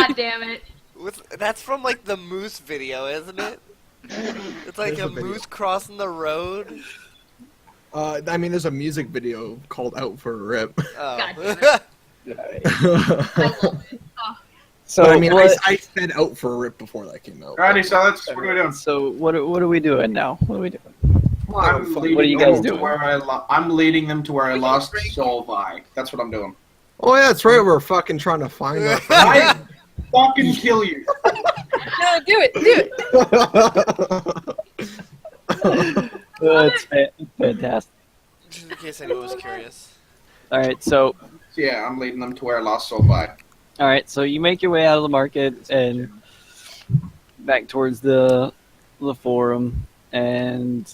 God damn it. That's from like the moose video, isn't it? It's like There's a a video. moose crossing the road. I mean, there's a music video called "Out for a Rip." God damn Oh. it. But I love it. Oh, I mean, what, I said "Out for a Rip" before that came out. Alrighty, so what are we doing? so what are we doing now? What are we doing? I'm What leading are you guys them to doing? where I'm leading them to where I lost Solvi. That's what I'm doing. Oh yeah, that's right. We're fucking trying to find our I fucking kill you. no, do it. It's fantastic. Just in case anyone was curious. All right, so Yeah, I'm leading them to where I lost Solvi. you make your way out of the market and back towards the forum, and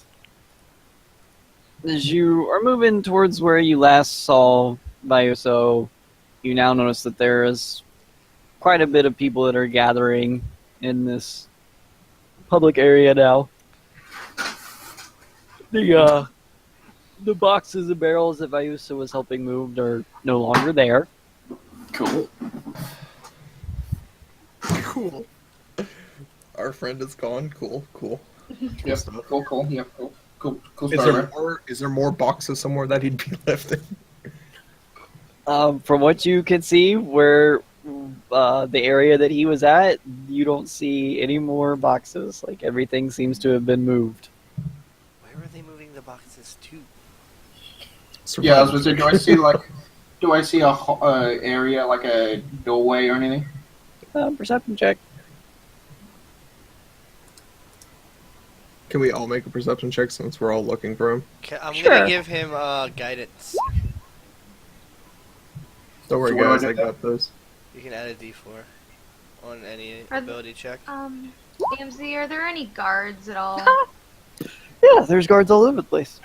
as you are moving towards where you last saw Bayuso, you now notice that there is quite a bit of people that are gathering in this public area now. The boxes and barrels that Bayuso was helping move are no longer there. Cool. Cool. Our friend is gone. Cool. Yep. Cool. Yep. Cool. Is there more boxes somewhere that he'd be lifting? From what you can see, where the area that he was at, you don't see any more boxes. Like, everything seems to have been moved. Where are they moving the boxes to? Yeah, I was gonna say, do I see a area like a doorway or anything? Perception check. Can we all make a perception check since we're all looking for him? I'm Sure. gonna give him guidance. Don't worry, So what do I guys. do I then? got this. You can add a D4 on any Are- ability check. Ammzy, are there any guards at all? Yeah, there's guards all over the place.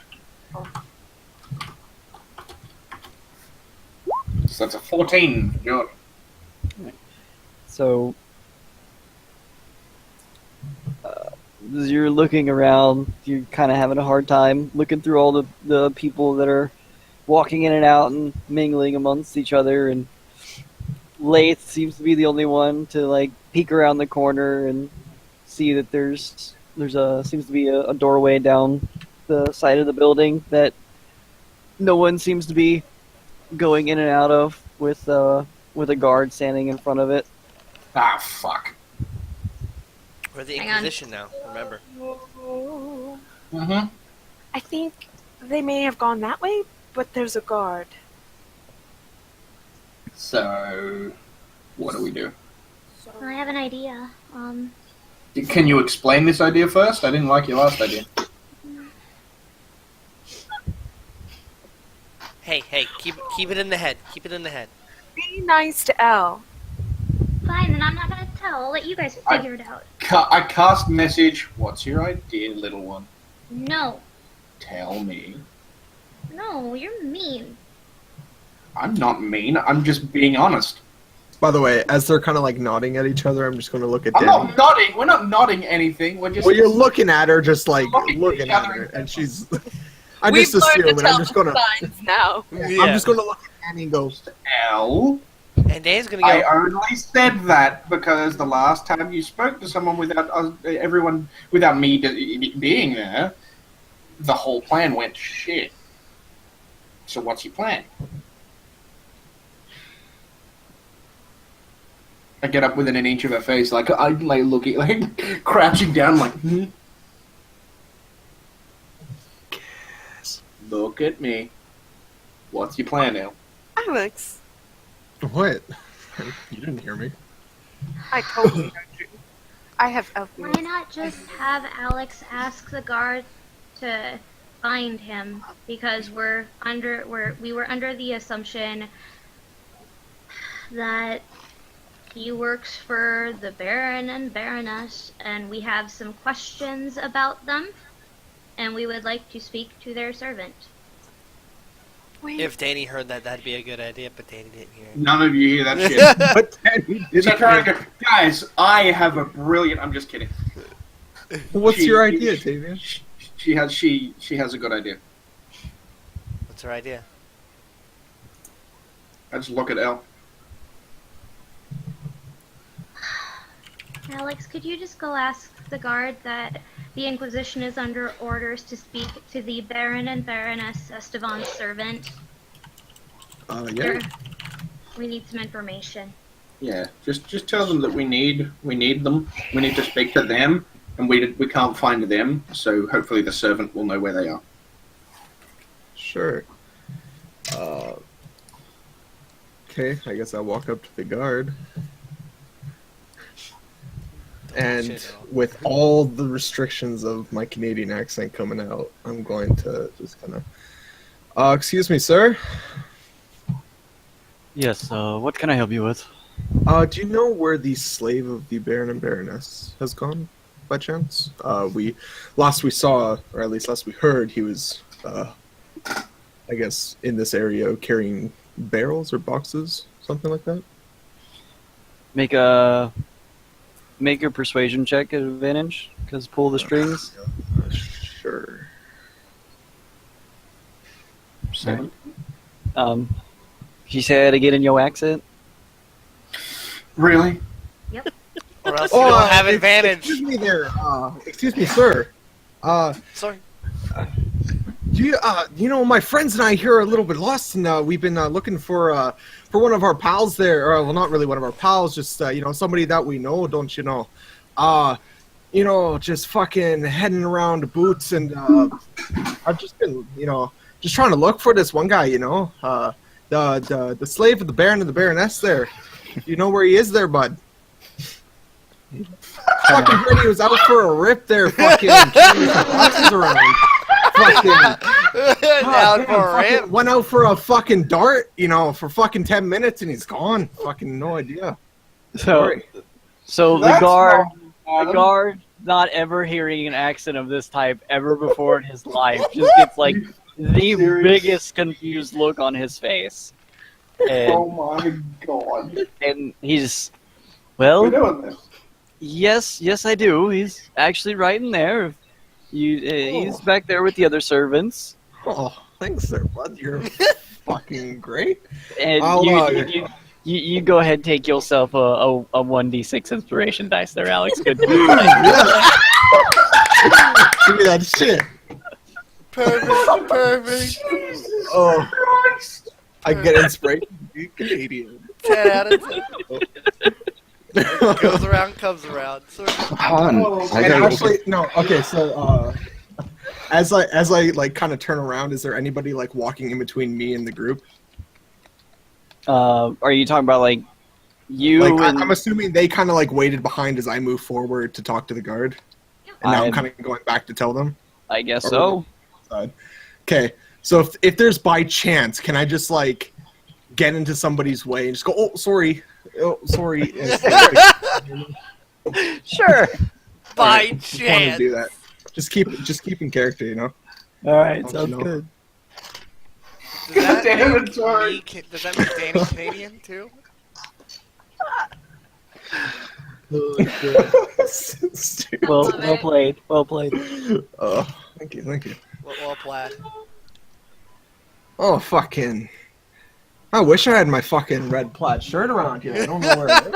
So that's a 14. Good. So, as you're looking around, you're kind of having a hard time looking through all the people that are walking in and out and mingling amongst each other, and Lath seems to be the only one to like peek around the corner and see that there's seems to be a doorway down the side of the building that no one seems to be going in and out of with a guard standing in front of it. Ah, fuck. We're the Hang on. Inquisition now, remember. Mm-hmm. I think they may have gone that way, but there's a guard. So, what do we do? I have an idea. Can you explain this idea first? I didn't like your last idea. Hey, keep it in the head. Keep it in the head. Be nice to Elle. Fine, then I'm not gonna tell. I'll let you guys figure it out. I cast message. What's your idea, little one? No. Tell me. No, you're mean. I'm not mean. I'm just being honest. By the way, as they're kind of like nodding at each other, I'm just going to look at I'm Danny. not nodding. We're not nodding anything. We're just. Well, you're looking at her, just like Looking at looking each at other. her, and she's. I We've just learned assume, to and I'm tell just gonna. signs now. I'm just gonna look at Danny and go. L. And Dave's gonna go. I only said that because the last time you spoke to someone without everyone, without me being there, the whole plan went to shit. So what's your plan? I get up within an inch of her face, like I like looking, like crouching down, like. Look at me. What's your plan, Al? Alex, What? You didn't hear me. I totally heard you. I have elf Why ears. not just have Alex ask the guard to find him? Because we were under the assumption that he works for the Baron and Baroness, and we have some questions about them, and we would like to speak to their servant. Wait, If Danny heard that, that'd be a good idea, but Danny didn't hear it. None of you hear that shit. But Danny So didn't. trying to go, guys, I have a brilliant. I'm just kidding. What's She- your idea, Tavian? She has a good idea. What's her idea? I just look at Elle. Alex, could you just go ask the guard that the Inquisition is under orders to speak to the Baron and Baroness Esteban's servant? Yeah. They're- We need some information. Yeah, just tell them that we need them. We need to speak to them, and we can't find them. So hopefully the servant will know where they are. Sure. Okay, I guess I'll walk up to the guard. And Shit, with all the restrictions of my Canadian accent coming out, I'm going to just kind of... excuse me, sir? Yes, what can I help you with? Do you know where the slave of the Baron and Baroness has gone, by chance? Last we saw, or at least last we heard, he was, I guess, in this area carrying barrels or boxes, something like that? Make a persuasion check at advantage, because pull the strings. Sure. So, She said again in your accent. really? Or else you don't have advantage. Excuse me there. Excuse me, sir. Sorry. You know, my friends and I here are a little bit lost, and we've been looking for one of our pals there. Or, well, not really one of our pals, just you know, somebody that we know, don't you know? You know, just fucking heading around the boots, and I've just been, you know, just trying to look for this one guy. You know, the slave of the Baron and the Baroness there. You know where he is there, bud? Fucking heard he was out for a rip there, fucking carrying some boxes around. Down for a rip. Went out for a fucking dart, you know, for fucking 10 minutes and he's gone. Fucking no idea. So the That's guard, not the guard, not ever hearing an accent of this type ever before in his life, just gets like the Serious? biggest confused look on his face, Oh my god. and he's, We're well, doing this. yes, I do. He's actually right in there. He's back there with the other servants, Oh, thanks there, bud. You're fucking great. and you go ahead and take yourself a 1d6 inspiration dice there, Alex. Good. Give me that shit. Perfect. Oh, I get inspiration. You Canadian. 10 out of 10. Goes around, comes around. Han, I And gotta actually, no. Okay, so as I like kind of turn around, is there anybody like walking in between me and the group? Are you talking about like you? Like and I'm assuming they kind of like waited behind as I move forward to talk to the guard, and now I'm kind of going back to tell them. I guess so. Okay, so if there's by chance, can I just like get into somebody's way and just go, oh sorry, Sure. By I want to chance. do that. Just keep in character, you know. All right, Don't sounds you know? good. Does that Damn make it, sorry. me- Does that make Danny Canadian too? Stupid. Well played. Well played. Oh, thank you. Well plaid. Oh, fucking. I wish I had my fucking red plaid shirt around here. I don't know where it is.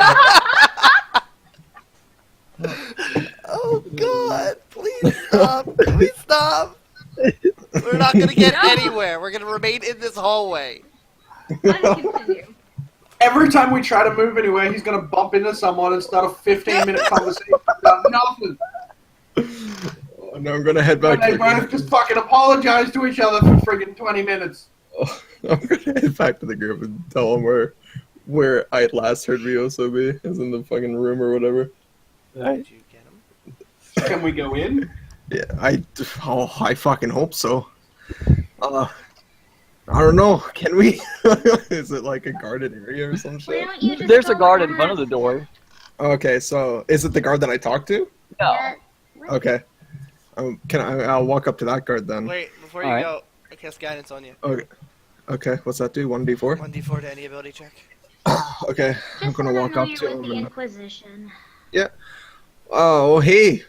Oh god, please stop. Please stop. We're not gonna get anywhere. We're gonna remain in this hallway. Let's continue. Every time we try to move anywhere, he's gonna bump into someone and start a 15-minute conversation about nothing. Oh, no, I'm gonna head back And to they the both just fucking apologize to each other for friggin' 20 minutes. Oh, I'm gonna head back to the group and tell them where I last heard Ryoso be, is in the fucking room or whatever. Did you get him? Can we go in? Yeah, I fucking hope so. I don't know. Can we? Is it like a guarded area or some Why shit? don't you just There's a go guard in ask- front of the door. Okay, so is it the guard that I talked to? No. Yeah. Okay. I'll walk up to that guard then. Wait, before you Alright. go, I cast guidance on you. Okay, what's that do? 1d4? 1d4 to any ability check. Okay, I'm Just gonna walk up familiar to with him the and... Inquisition. Oh, hey,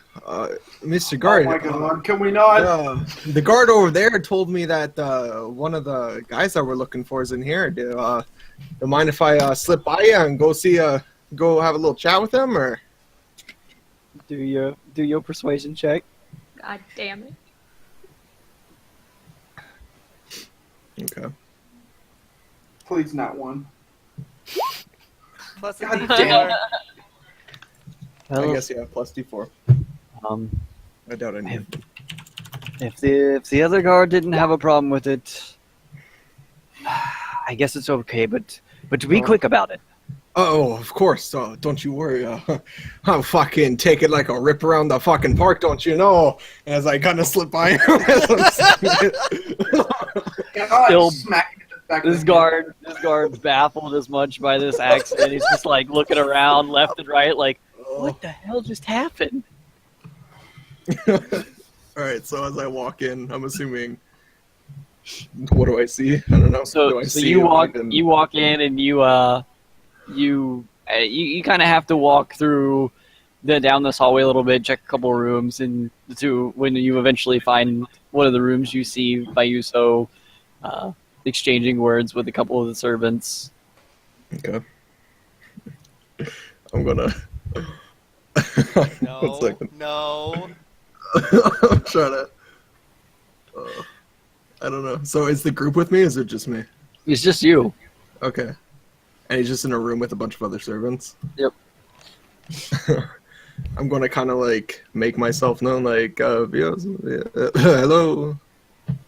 Mr. Guard. Oh my god, can we not? The guard over there told me that one of the guys that we're looking for is in here. Do you mind if I slip by you and go have a little chat with him, or? Do your persuasion check. God damn it. Okay. Please, not one. Plus a God D4. damn. I guess yeah, plus D4. Um, I doubt I need. if the other guard didn't have a problem with it, I guess it's okay. But be quick about it. Oh, of course. Don't you worry. I'll fucking take it like a rip around the fucking park, don't you know? As I kind of slip by him. As I'm saying it. Still- Smack him in the back of This the guard's baffled as much by this accident. He's just like looking around left and right, like, what the hell just happened? Alright, so as I walk in, I'm assuming. What do I see? I don't know. Do So I see you if I walk can- in and you kind of have to walk through down this hallway a little bit, check a couple rooms, and when you eventually find one of the rooms, you see Bayuso exchanging words with a couple of the servants. Okay. I'm gonna. No, 1 second. no. I'm trying to. I don't know. So is the group with me? Or is it just me? It's just you. Okay. And he's just in a room with a bunch of other servants? Yep. I'm going to kind of like make myself known, like, hello,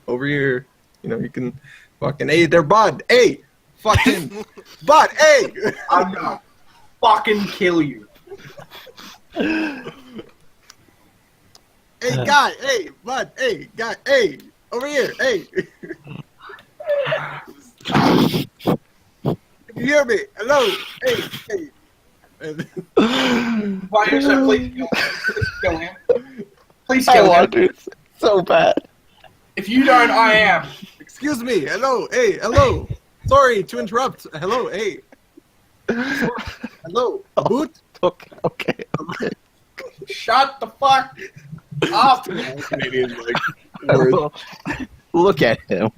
over here. You know, you can fucking, hey, they're Bud. Hey, fucking Bud. Hey. I'm gonna fucking kill you. Hey, guy. Hey, Bud. Hey, guy. Hey, over here. Hey. You hear me? Hello. Hey, hey. Why you so please kill him. Please I kill want him. to so bad. If you don't, I am. Excuse me. Hello. Hey. Hello. Sorry to interrupt. Hello. Hey. Sorry. Hello. Boot. Okay. Shut the fuck up. Canadian like word. Look at him.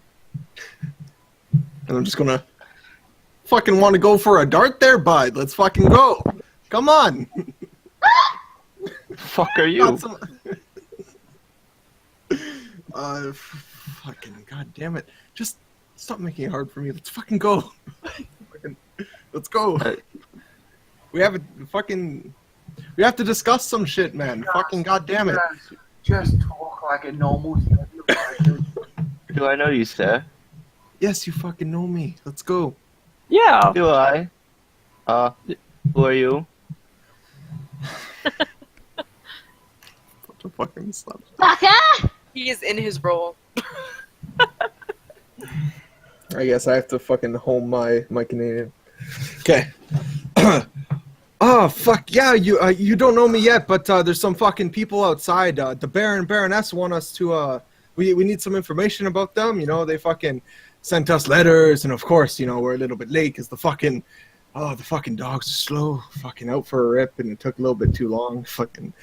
And I'm just gonna fucking want to go for a dart there, bud. Let's fucking go. Come on. Fuck are you? Not some- fucking god damn it. Just stop making it hard for me. Let's fucking go. Let's go. We have to discuss some shit, man. Fucking god damn it. Just talk like a normal human. Do I know you, sir? Yes, you fucking know me. Let's go. Yeah. Do I? Who are you? Fucking stop. Baka! He is in his role. I guess I have to fucking home my Canadian. Okay. Oh fuck yeah! You don't know me yet, but there's some fucking people outside. The Baron and Baroness want us to. We need some information about them. You know, they fucking sent us letters, and of course, you know, we're a little bit late because the fucking dogs are slow. Fucking out for a rip, and it took a little bit too long. Fucking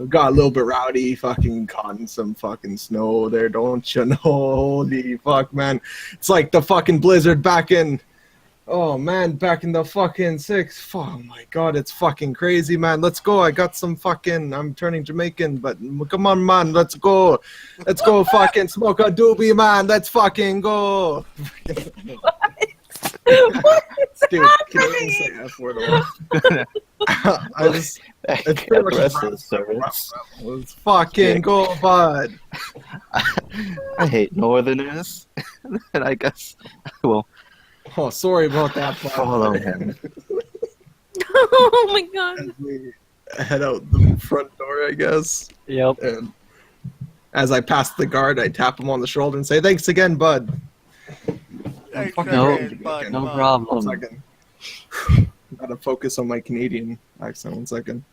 got a little bit rowdy. Fucking caught in some fucking snow there, don't you know? Holy fuck, man! It's like the fucking blizzard back in. Oh man, back in the fucking '6. Oh my god, it's fucking crazy, man. Let's go. I got some fucking. I'm turning Jamaican, but come on, man. Let's go. Let's go fucking smoke a doobie, man. Let's fucking go. Dude, can you say F word a lot? I just. It's pretty much the rest just of the servants. Let's fucking go, bud. I hate Northerners, and I guess I will Oh, sorry about that. bud. follow him. Oh my god. As we head out the front door, I guess. Yep. And as I pass the guard, I tap him on the shoulder and say, "Thanks again, bud." Thanks No, again, bud, No bud. 1 problem. second. Gotta focus on my Canadian accent. 1 second.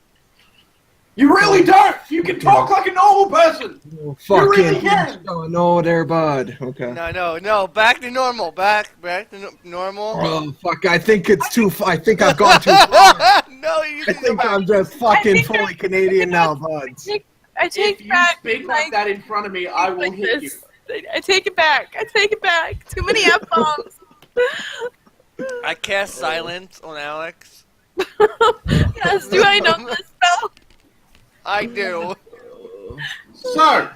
You really don't. You can talk like a normal person. Oh, You really fucking. can. Oh, no, there, bud. Okay. No. Back to normal. Back to normal. Oh, fuck. I think it's too. I think I've gone too far. No, you I can go think back. I'm just fucking think fully Canadian now, bud. I If take you back speak my like that in front of me, I will like hit you. this. I take it back. I take it back. Too many F bombs. I cast silence on Alex. Yes, do I know this spell? I do. So,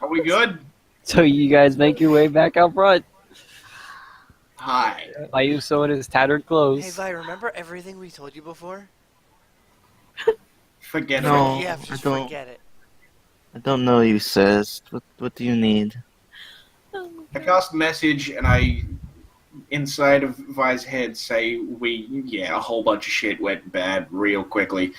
are we good? So you guys make your way back out front. Hi. Mayuso in his tattered clothes. Hey, Vi, remember everything we told you before? Forget No. it. Yeah, I just don't. forget it. I don't know you, sis. What do you need? I cast message and I, inside of Vi's head, say a whole bunch of shit went bad real quickly.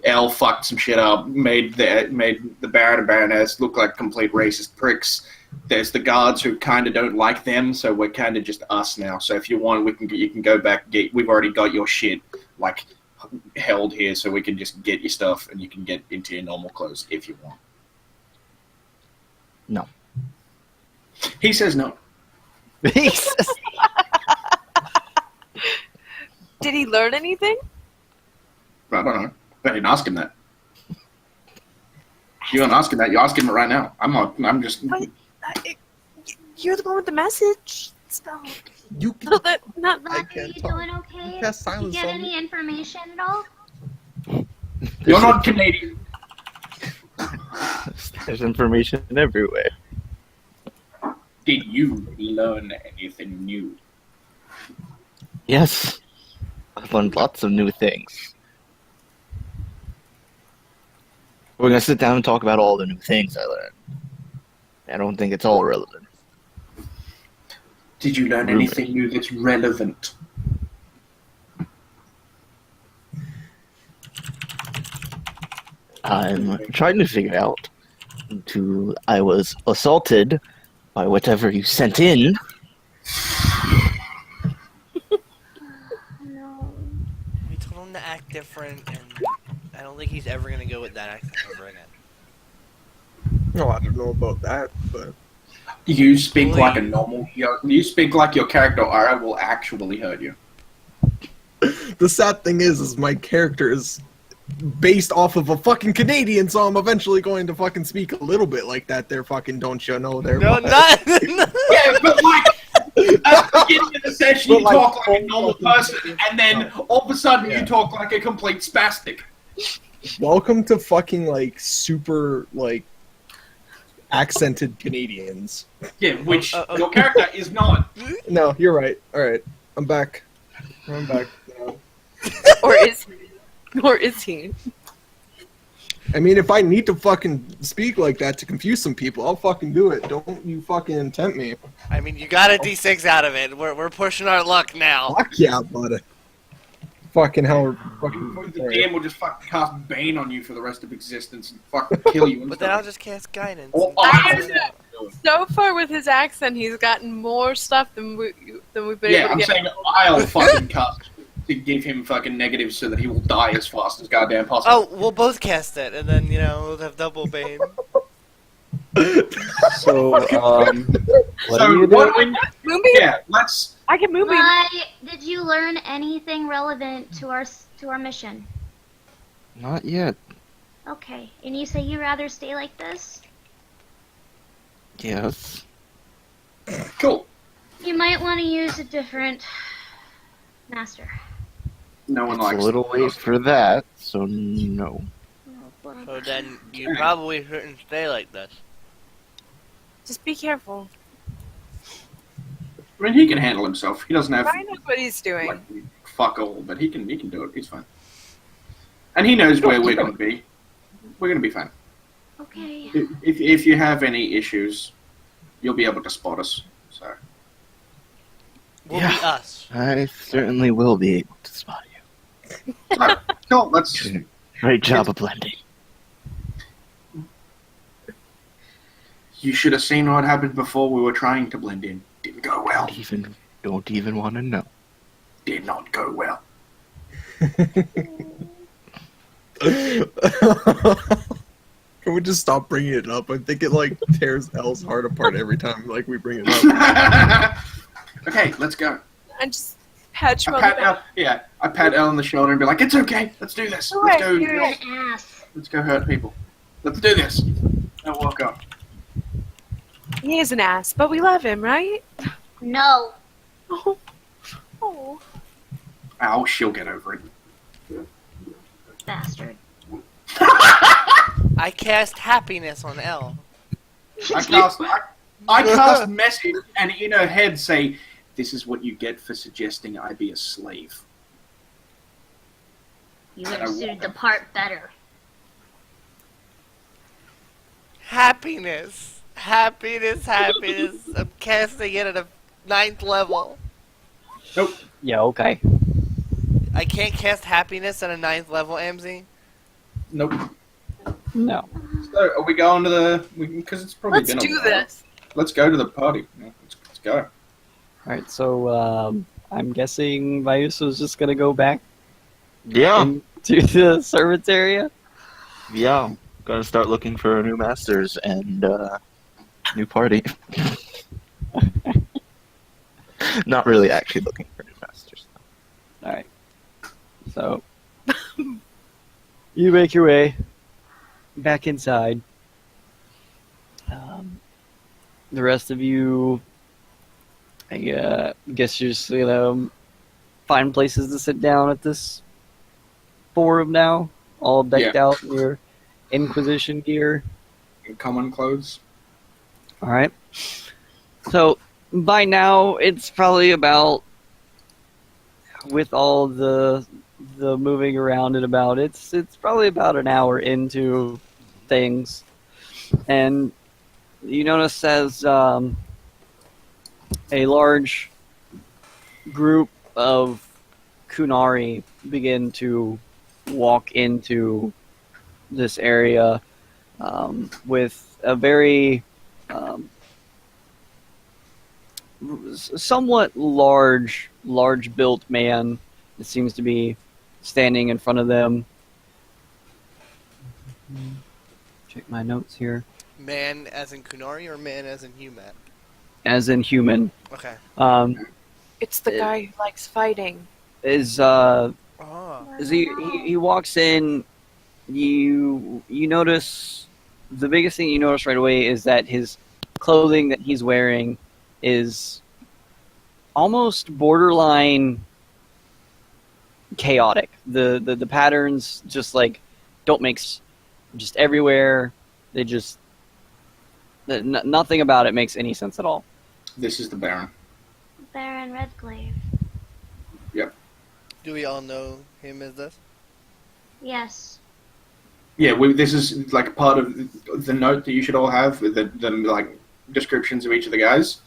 Elle fucked some shit up, made the Baron and Baroness look like complete racist pricks. There's the guards who kind of don't like them, so we're kind of just us now. So if you want, you can go back. We've already got your shit like held here, so we can just get your stuff and you can get into your normal clothes if you want. No. He says no. Jesus. Did he learn anything? I don't know. I didn't ask him that. You don't ask him that. You ask him it right now. I'm just. But, you're the one with the message. So, You no, that not. Vi, are can't you talk. doing okay? Cast Did you silence get on any information at all? You're not Canadian. There's information everywhere. Did you learn anything new? Yes. I've learned lots of new things. We're gonna sit down and talk about all the new things I learned. I don't think it's all relevant. Did you learn anything new that's relevant? I'm trying to figure out I was assaulted by whatever you sent in. No. We told him to act different, and I don't think he's ever gonna go with that accent ever again. No, I don't know about that, but You speak like a normal. You speak like your character, or I will actually hurt you. the sad thing is my character is based off of a fucking Canadian, so I'm eventually going to fucking speak a little bit like that. They're fucking, don't you know? They're No, not. Yeah, but like at the beginning of the session, But you like, talk like a normal person, and then all of a sudden Yeah. you talk like a complete spastic. Welcome to fucking like super like accented Canadians. Yeah, which your character is not. No, you're right. All right, I'm back. I'm back. now. Or is he? I mean, if I need to fucking speak like that to confuse some people, I'll fucking do it. Don't you fucking tempt me. I mean, you got a D6 out of it. We're pushing our luck now. Fuck yeah, buddy. Fucking hell, fucking. The DM will just fucking cast Bane on you for the rest of existence and fucking kill you. But then I'll just cast guidance. Or I I'll- So far with his accent, he's gotten more stuff than we've been Yeah, able I'm to get. saying I'll fucking cast to give him fucking negatives so that he will die as fast as goddamn possible. Oh, we'll both cast it, and then we'll have double bane. So, what are you what doing? Moonbeam? Yeah, let's. I can Moonbeam. Vi, did you learn anything relevant to our mission? Not yet. Okay, and you say you'd rather stay like this? Yes. Cool. You might want to use a different master. No one It's likes a little late for that, so no. So then you probably shouldn't stay like this. Just be careful. I mean, he can handle himself. He doesn't have Ryan knows what he's doing. like fuck all, but he can do it. He's fine. And he knows where we're gonna be. We're gonna be fine. Okay. If you have any issues, you'll be able to spot us. So We'll be us. I certainly will be able to spot you. cool. Let's. Great job of blending. You should have seen what happened before we were trying to blend in. Didn't go well. Don't even want to know. Did not go well. Can we just stop bringing it up? I think it like tears Elle's heart apart every time like we bring it up. Okay, let's go. And just pat you I on pat the back. Elle, yeah, I pat Elle on the shoulder and be like, "It's okay. Let's do this. Let's go. You're an ass. Let's go hurt people. Let's do this." And walk up. He is an ass, but we love him, right? No. Oh. Oh. Oh, she'll get over it. Bastard. I cast happiness on L. I cast message, and in her head say, "This is what you get for suggesting I be a slave." You would have suited the part better. Happiness. Happiness. I'm casting it at a 9th level. Nope. Yeah, okay. I can't cast happiness at a 9th level, Ammzy. Nope. No. So, are we going to the... Because it's probably Let's been a do while. this. Let's go to the party. Yeah, let's go. Alright, so I'm guessing Vyusa's just gonna go back Yeah, into the servants area? yeah. Gonna start looking for new masters and new party. Not really actually looking for new masters. Alright. So, you make your way back inside. The rest of you, I guess you're just gonna find places to sit down at this forum now, all decked out in your Inquisition gear. In common clothes. Alright. So, by now, it's probably about, with all the moving around and about, it's probably about an hour into things. And you notice as a large group of Kunari begin to walk into this area with a very somewhat large built man that seems to be standing in front of them. Check my notes here. Man as in Kunari or man as in human? As in human. Okay. It's the guy who likes fighting. Is Oh. as he walks in, you notice the biggest thing you notice right away is that his clothing that he's wearing is almost borderline chaotic. The patterns just like don't make just everywhere. They just nothing about it makes any sense at all. This is the Baron. Baron Redglaive. Yep. Do we all know him as this? Yes. Yeah, this is like part of the note that you should all have with the like descriptions of each of the guys.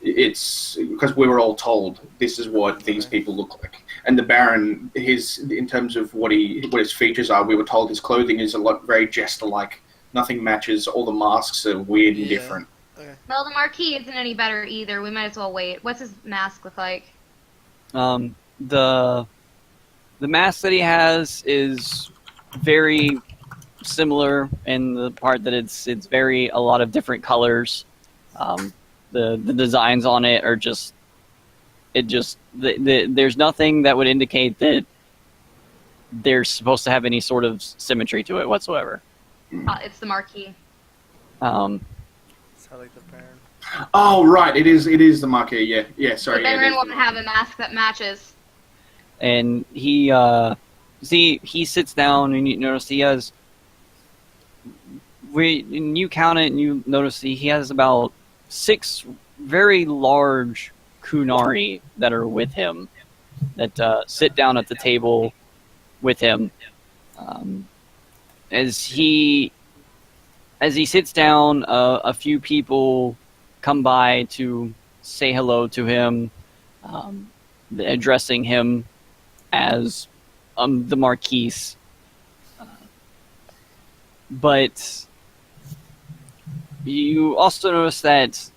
It's because we were all told this is what these people look like, and the Baron, in terms of what his features are, we were told his clothing is a lot very jester-like. Nothing matches. All the masks are weird and different. Okay. Well, the Marquis isn't any better either. We might as well wait. What's his mask look like? The mask that he has is very similar in the part that it's very a lot of different colors. The designs on it are there's nothing that would indicate that they're supposed to have any sort of symmetry to it whatsoever. It's the Marquis. Sound like the Baron. Oh right, it is the Marquis. Yeah. Sorry. The Baron yeah, won't have a mask that matches. And he sits down and you notice he has. When you count it and you notice he has about 6 very large Kunari that are with him, that sit down at the table with him. As he sits down, a few people come by to say hello to him, addressing him as the Marquise. But you also notice that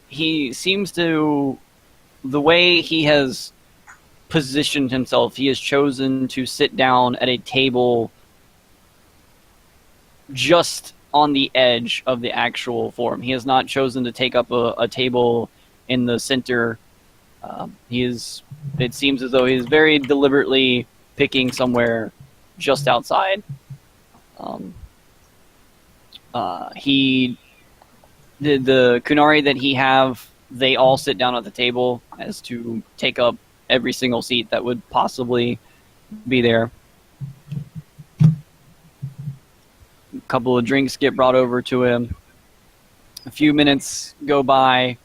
he seems to, the way he has positioned himself, he has chosen to sit down at a table just on the edge of the actual forum. He has not chosen to take up a table in the center. It seems as though he is very deliberately picking somewhere just outside. The Kunari that he have, they all sit down at the table as to take up every single seat that would possibly be there. A couple of drinks get brought over to him. A few minutes go by.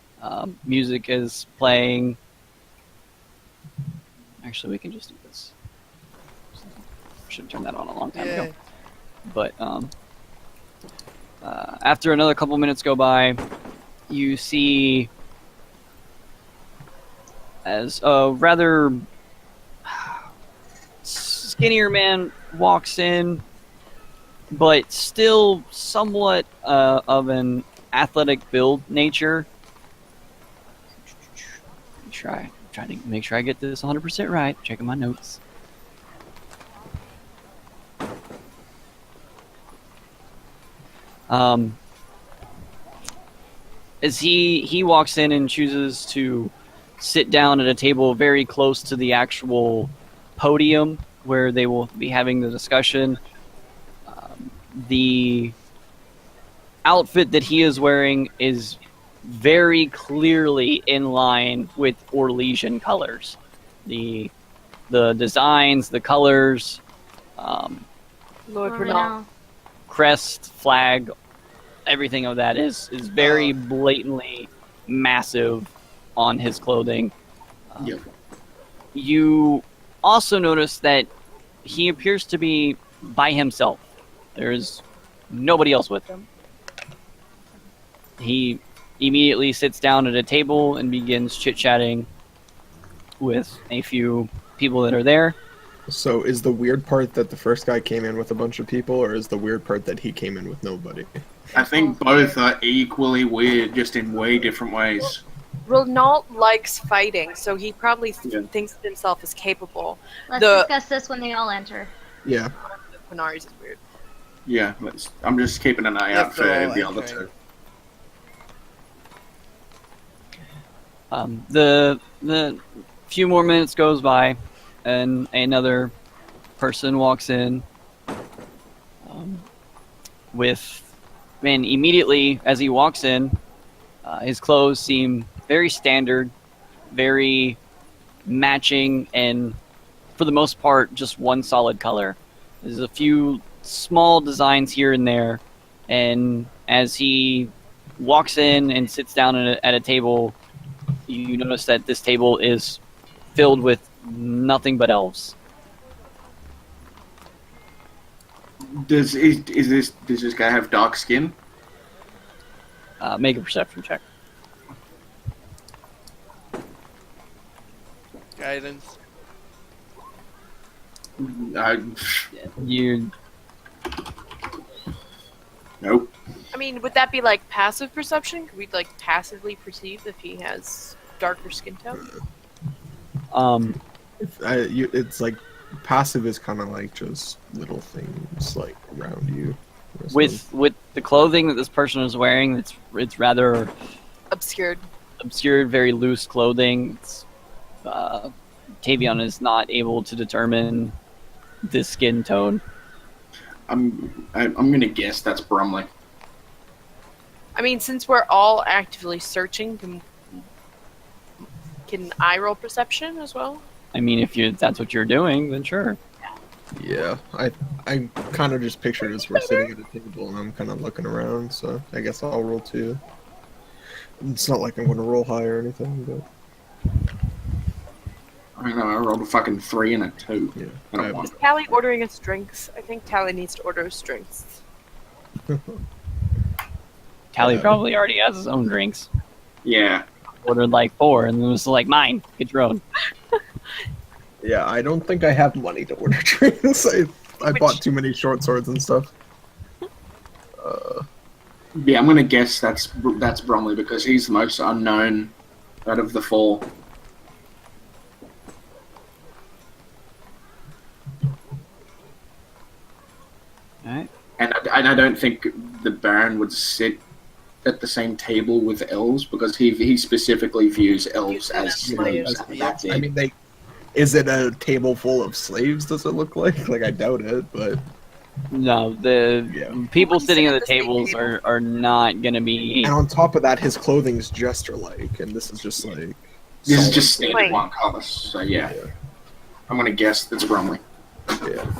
Music is playing. Actually, we can just do this. Should have turned that on a long time ago. But after another couple minutes go by, you see as a rather skinnier man walks in, but still somewhat of an athletic build nature. Try to make sure I get this 100% right. Checking my notes. As he walks in and chooses to sit down at a table very close to the actual podium where they will be having the discussion, the outfit that he is wearing is very clearly in line with Orlesian colors. The designs, the colors, Lord Oh, Renal. no. crest, flag, everything of that is very blatantly massive on his clothing. Yep. You also notice that he appears to be by himself. There's nobody else with him. He immediately sits down at a table and begins chit-chatting with a few people that are there. So is the weird part that the first guy came in with a bunch of people, or is the weird part that he came in with nobody? I think both are equally weird, just in way different ways. Renault likes fighting, so he probably Yeah. thinks of himself as capable. Let's discuss this when they all enter. Yeah. Quinaris is weird. Yeah, I'm just keeping an eye out If for they're all the other entering. two. The few more minutes goes by, and another person walks in and immediately as he walks in, his clothes seem very standard, very matching, and for the most part, just one solid color. There's a few small designs here and there, and as he walks in and sits down at a table, you notice that this table is filled with nothing but elves. Does this guy have dark skin? Make a perception check. Guidance. You Nope. I mean, would that be like passive perception? Could we like passively perceive if he has darker skin tone? It's like passive is kind of like just little things like around you. with the clothing that this person is wearing, it's rather Obscured. obscure, very loose clothing. Tavion is not able to determine the skin tone. I'm gonna guess that's Brumley. I mean, since we're all actively searching, can I roll perception as well? I mean, if that's what you're doing, then sure. Yeah, I kind of just pictured as we're sitting at a table and I'm kind of looking around, so I guess I'll roll 2. It's not like I'm going to roll high or anything, but I don't know. I rolled a fucking 3 and a 2. yeah. I don't want Is Tally ordering us drinks? I think Tally needs to order us drinks. Tally probably already has his own drinks. Yeah. Ordered like 4, and it was like, mine. Get your own. Yeah, I don't think I have money to order drinks. I bought too many short swords and stuff. Yeah, I'm gonna guess that's Bromley because he's the most unknown out of the 4. Alright. And I don't think the Baron would sit at the same table with elves because he specifically views elves as slaves. That's it. I mean, is it a table full of slaves? Does it look like? Like, I doubt it, but No, the Yeah. people Wouldn't sitting sit at at the the same tables table. are not going to be... and on top of that, his clothing's just alike, and this is just like This is solid just standard Wait. one color. So yeah, Yeah. I'm gonna guess that's Bromley. Yeah.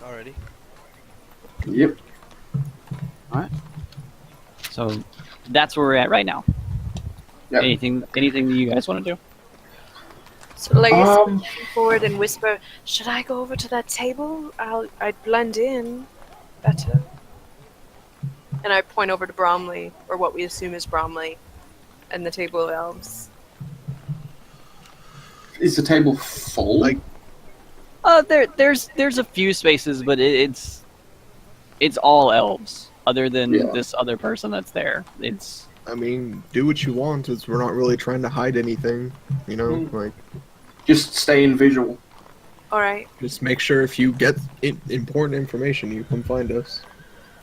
Alrighty. Yep. So that's where we're at right now. Yep. Anything that you guys want to do? So Larry's Um, pushing forward and whisper, "Should I go over to that table? I'd blend in better." And I point over to Bromley, or what we assume is Bromley, and the table of elves. Is the table full? Like- There's a few spaces, but it's all elves. Other than Yeah. this other person that's there, it's I mean, do what you want. We're not really trying to hide anything. You know, like Just stay in visual. All right. just make sure if you get important information, you come find us.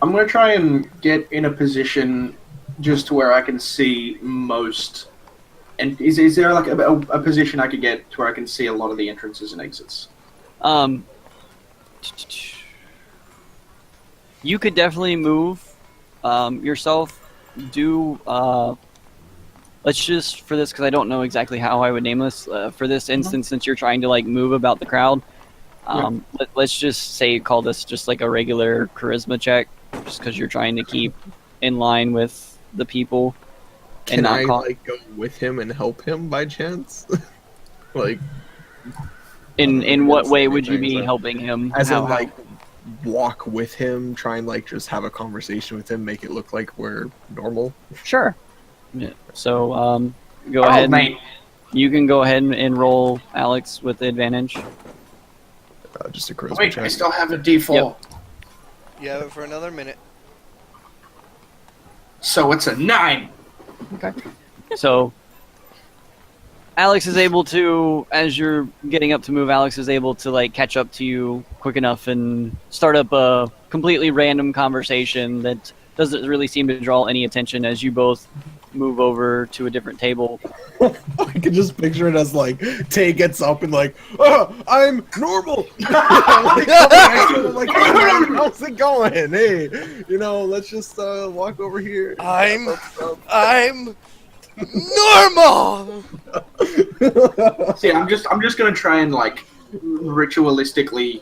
I'm gonna try and get in a position just to where I can see most. And is there like a position I could get to where I can see a lot of the entrances and exits? You could definitely move yourself. Let's just, for this, because I don't know exactly how I would name this, for this instance, since you're trying to like move about the crowd, let's just say call this just like a regular charisma check, just because you're trying to keep in line with the people. Can And not I call- like go with him and help him by chance? Like in what way would you Anything, be so- helping him? as How- in like walk with him, try and like just have a conversation with him, make it look like we're normal. Sure. Yeah. So go Oh, ahead. mate. You can go ahead and roll Alex with advantage. Just a charisma Wait, I check. still have a D4. Yep. You have it for another minute. So it's a 9. Okay. So Alex is able to, as you're getting up to move, Alex is able to like catch up to you quick enough and start up a completely random conversation that doesn't really seem to draw any attention as you both move over to a different table. I can just picture it as like Tay gets up and like, oh, I'm normal. Like, hey, man, how's it going? Hey, you know, let's just walk over here. I'm normal. See, I'm just gonna try and like ritualistically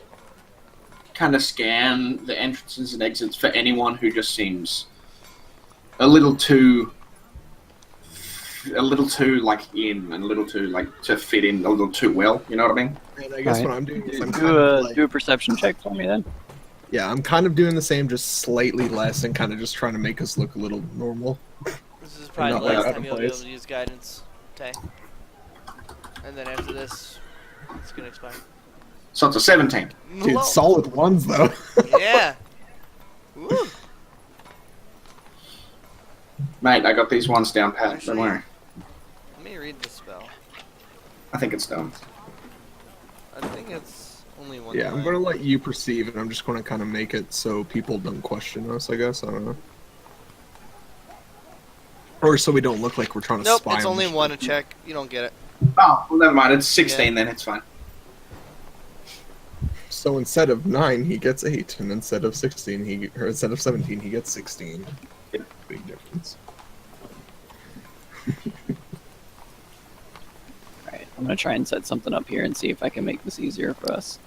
kind of scan the entrances and exits for anyone who just seems a little too like in and a little too like to fit in a little too well. You know what I mean? And I guess Alright. what I'm doing is I'm Do kind of like, do a perception check for me then. yeah, I'm kind of doing the same, just slightly less, and kind of just trying to make us look a little normal. This is probably Not the like last out time of you'll be able place. to use guidance, Tay. And then after this, it's gonna expire. So it's a 17. Dude, Whoa. solid ones though. Yeah. Woo. Mate, I got these ones down pat. Don't Actually- worry. Let me read the spell. I think it's done. I think it's only one. Yeah, I'm line. gonna let you perceive, and I'm just gonna kind of make it so people don't question us. I guess I don't know, or so we don't look like we're trying to Nope, spy. it's on only the one ship. to check. You don't get it. Oh, well, never mind. It's 16 then. It's fine. So instead of 9, he gets 8, and instead of 16, or instead of 17, he gets 16. Big difference. Alright, I'm gonna try and set something up here and see if I can make this easier for us.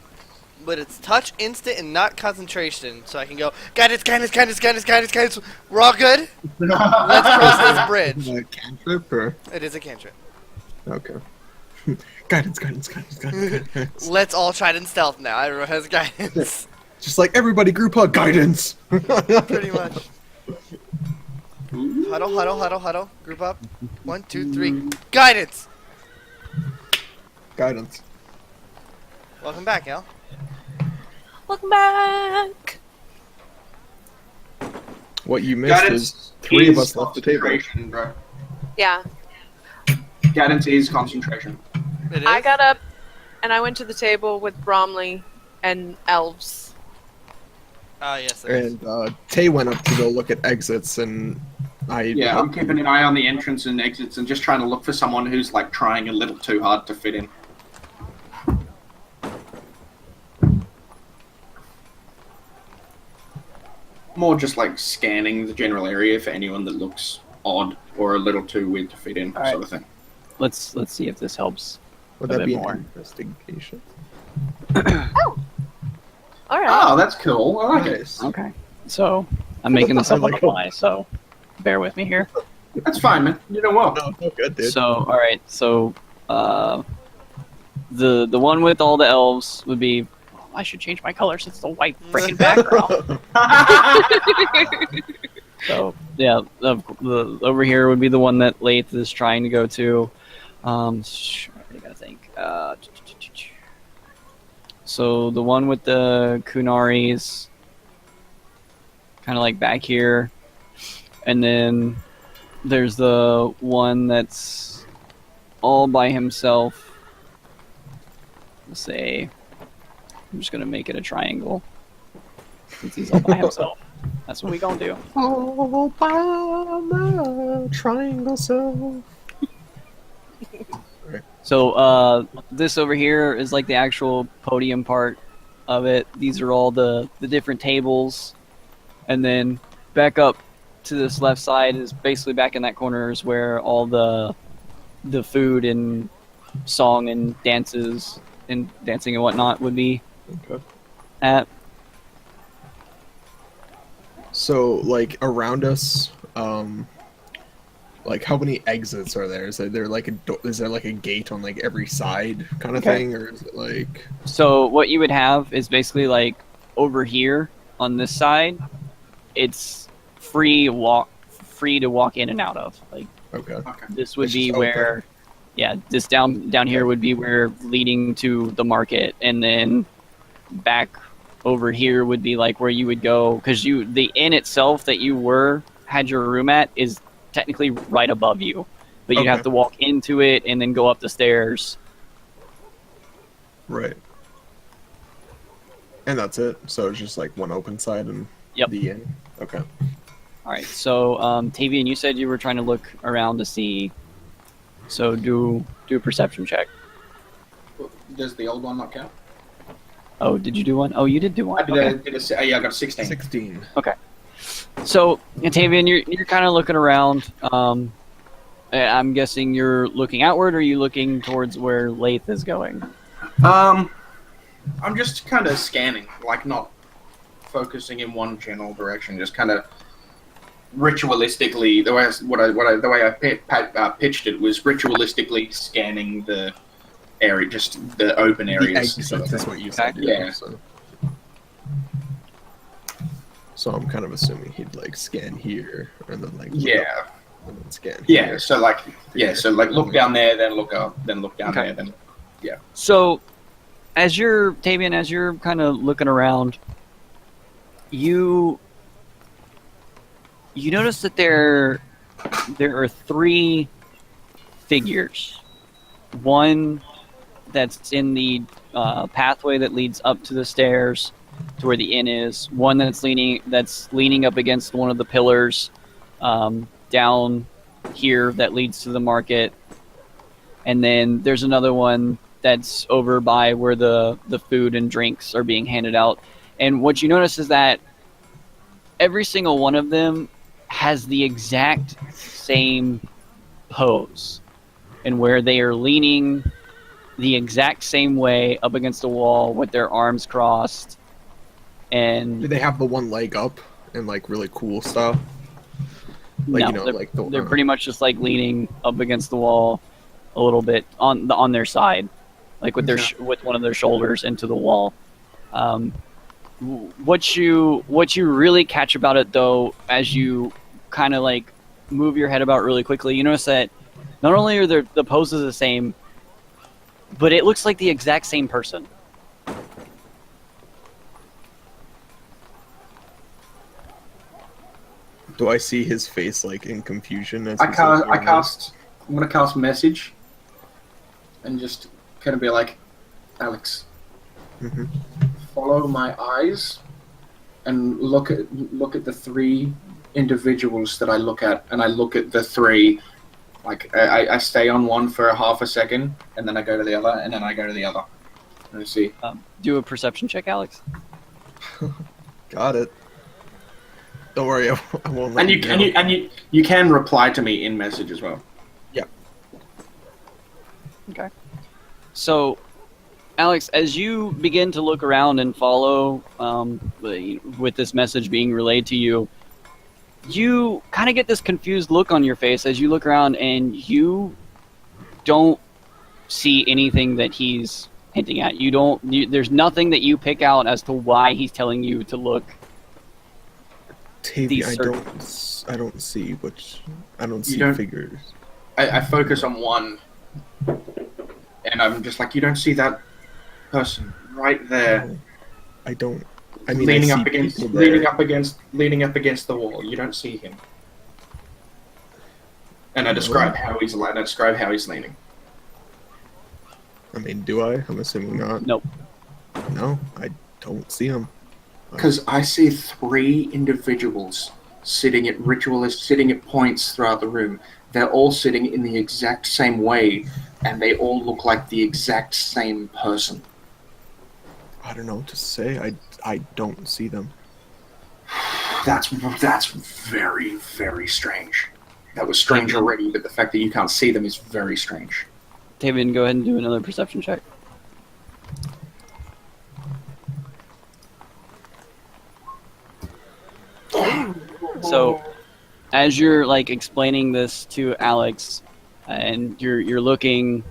But it's touch, instant, and not concentration. So I can go, guidance, guidance, guidance, guidance, guidance, guidance. We're all good? Let's cross this bridge. Cantrip, or It is a cantrip. okay. Guidance, guidance, guidance, guidance, guidance. Let's all try it in stealth now. Everyone has guidance. Just like everybody group hug, guidance. Pretty much. Huddle, huddle, huddle, huddle. Group up. 1, 2, 3. Guidance! Guidance. Welcome back, Al. Welcome back. What you missed Guidance is 3 of is us left the table. concentration, bro. Yeah, Guidance is concentration. It is? I got up and I went to the table with Bromley and elves. Ah, yes, there is. And Tay went up to go look at exits, and I Yeah, I'm keeping an eye on the entrance and exits and just trying to look for someone who's like trying a little too hard to fit in. More just like scanning the general area for anyone that looks odd or a little too weird to fit in, Alright. sort of thing. Let's see if this helps. Would a that bit be more. an investigation? All right. Oh, that's cool. I like it. Nice. Okay. So I'm making this up I like on the fly, so bear with me here. That's fine, man. You know what? No, no good, dude. So all right. So the one with all the elves would be. Oh, I should change my color since it's a white freaking background. So yeah, the over here would be the one that Lath is trying to go to. I gotta think. So the one with the Kunaris, kind of like back here, and then there's the one that's all by himself. Let's say, I'm just gonna make it a triangle since he's all by himself. That's what we gonna do. All by my triangle self. So this over here is like the actual podium part of it. These are all the different tables, and then back up to this left side is basically back in that corner is where all the food and song and dances and dancing and whatnot would be Okay. at. So, like, around us, like, how many exits are there? Is there like is there like a gate on like every side kind of Okay. thing, or is it like? So what you would have is basically like over here on this side, it's free to walk in and out of. Like Okay. Okay. this would It's be just open. where, yeah, this down here would be where leading to the market, and then back over here would be like where you would go because the inn itself that you had your room at is technically right above you, but you Okay. have to walk into it and then go up the stairs. Right. And that's it. So it's just like one open side and Yep. the inn. Okay. All right, so Tavian, you said you were trying to look around to see. So do a perception check. Does the old one not count? Oh, did you do one? Oh, you did do one. Okay. Yeah, I got a 16. 16. So, Tavian, you're kind of looking around. I'm guessing you're looking outward, or are you looking towards where Lath is going? I'm just kind of scanning, like not focusing in one general direction, just kind of ritualistically. The way I pitched it was ritualistically scanning the area, just the open The areas. exit is what you said. Yeah. So I'm kind of assuming he'd like scan here and then like look Yeah. up and then scan Yeah. here. So like look down there, then look up, then look down Okay. there, then So, Tavian, as you're kind of looking around, you notice that there are three figures. One that's in the pathway that leads up to the stairs to where the inn is. One that's leaning up against one of the pillars down here that leads to the market. And then there's another one that's over by where the food and drinks are being handed out. And what you notice is that every single one of them has the exact same pose, and where they are leaning the exact same way up against a wall with their arms crossed. Do And they have the one leg up and like really cool stuff? Like, no, you know, they're, like the they're pretty much just like leaning up against the wall a little bit on their side, like with their with one of their shoulders into the wall. What you really catch about it though, as you kind of like move your head about really quickly, you notice that not only are the poses the same, but it looks like the exact same person. Do I see his face like in confusion as I'm he's looking around? gonna cast message, and just kind of be like, Alex, Mhm. follow my eyes, and look at the three individuals that I look at, and I look at the three. Like I stay on one for half a second, and then I go to the other, and then I go to the other. And I see. Do a perception check, Alex. Got it. Don't worry, I won't let And you down. you can reply to me in message as well. Okay. So, Alex, as you begin to look around and follow with this message being relayed to you, you kind of get this confused look on your face as you look around and you don't see anything that he's hinting at. There's nothing that you pick out as to why he's telling you to look. Tavy, These I certain- don't see figures. I focus on one, and I'm just like, you don't see that person right there, I don't. I mean, leaning I see up against, people there. leaning up against the wall. You don't see him. And I describe how he's leaning. I mean, do I? I'm assuming not. Nope. No, I don't see him. Because I see 3 individuals sitting at points throughout the room. They're all sitting in the exact same way, and they all look like the exact same person. I don't know what to say. I don't see them. That's very, very strange. That was strange already, but the fact that you can't see them is very strange. Tavian, go ahead and do another perception check. So, as you're like explaining this to Alex, and you're looking,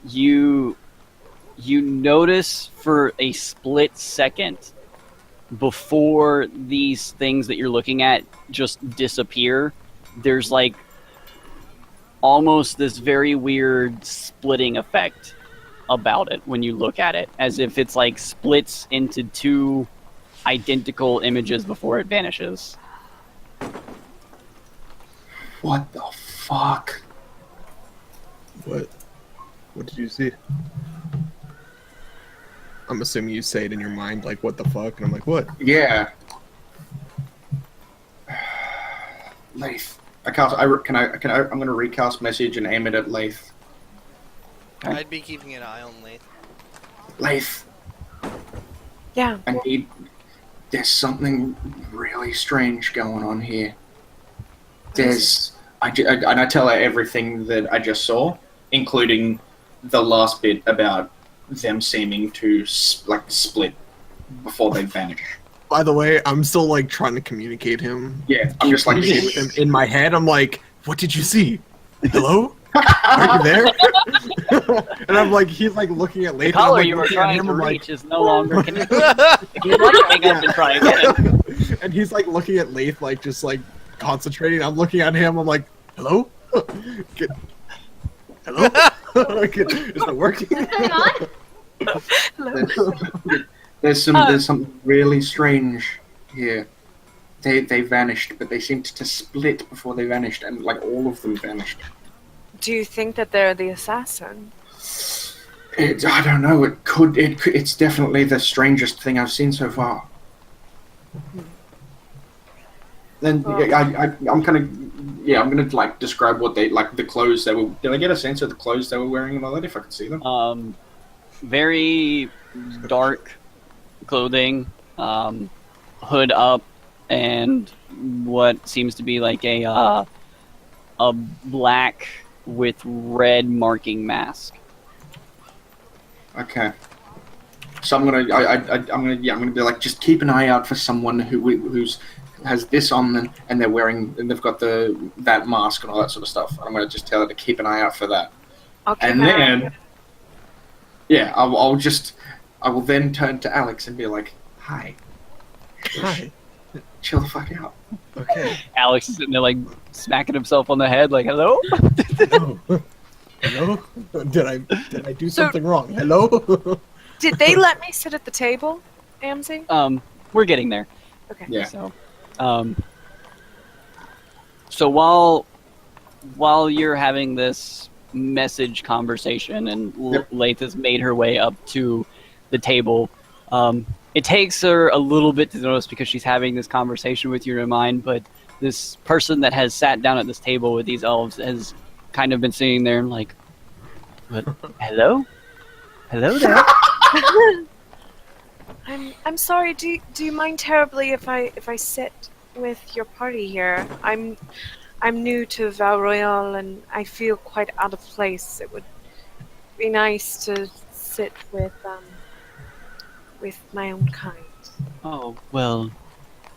you notice for a split second before these things that you're looking at just disappear, there's like almost this very weird splitting effect about it when you look at it, as if it's like splits into 2 identical images before it vanishes. What the fuck? What did you see? I'm assuming you say it in your mind, like, what the fuck? And I'm like, what? Yeah. Leith. I'm gonna recast message and aim it at Leith. I'd be keeping an eye on Leith. Leith, Yeah. there's something really strange going on here. I tell her everything that I just saw, including the last bit about them seeming to split before they vanish. By the way, I'm still like trying to communicate him. Yeah, I'm just like, In my head, I'm like, what did you see? Hello? Are you there? And I'm like, he's like looking at The Lathan. color I'm, like, you were looking at trying him, to I'm like, reach is no longer connected. If you'd like to hang up and try again. and he's like looking at Lath, like just like concentrating. I'm looking at him. I'm like, hello? Hello? Is it working? What's going on? there's something really strange here. They vanished, but they seemed to split before they vanished, and like all of them vanished. Do you think that they're the assassin? I don't know. It's definitely the strangest thing I've seen so far. Then I'm gonna like describe what they like the clothes they were. Did I get a sense of the clothes they were wearing and all that? If I could see them. Very dark clothing, hood up, and what seems to be like a black with red marking mask. Okay. So I'm gonna be like, just keep an eye out for someone who's has this on them, and they've got that mask and all that sort of stuff. I'm gonna just tell her to keep an eye out for that. Okay. And then, yeah, I will then turn to Alex and be like, hi, Hi. chill the fuck out. Okay. Alex is sitting there like smacking himself on the head, like, "Hello." Hello? Hello? Did I do something wrong? Hello? Did they let me sit at the table, Ammzy? We're getting there. Okay. Yeah. So while you're having this message conversation and Yep. Lath has made her way up to the table, it takes her a little bit to notice because she's having this conversation with you in her mind, but this person that has sat down at this table with these elves has kind of been sitting there and like, "What? Hello? Hello there?" I'm sorry. Do you mind terribly if I sit with your party here? I'm new to Val Royale and I feel quite out of place. be nice to sit with my own kind. Oh, well,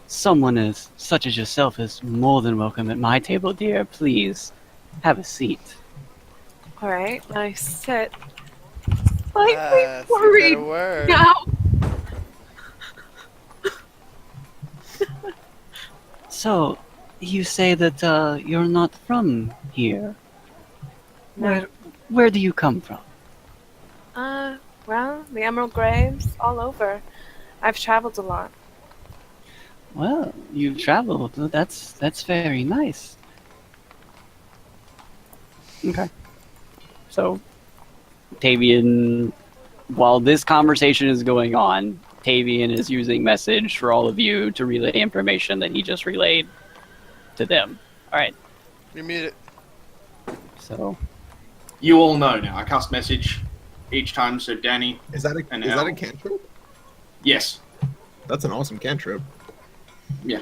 someone as such as yourself is more than welcome at my table, dear. Please, have a seat. All right, I sit slightly Ah, see worried better word. now. So, you say that you're not from here. No. Where do you come from? Well, the Emerald Graves all over. I've traveled a lot. Well, you've traveled. That's very nice. Okay. So, Tavian, while this conversation is going on, Tavian is using message for all of you to relay information that he just relayed to them. All right. You mute it. So, You all know now. I cast message each time, so Danny. Is that a cantrip? Yes. That's an awesome cantrip. Yeah.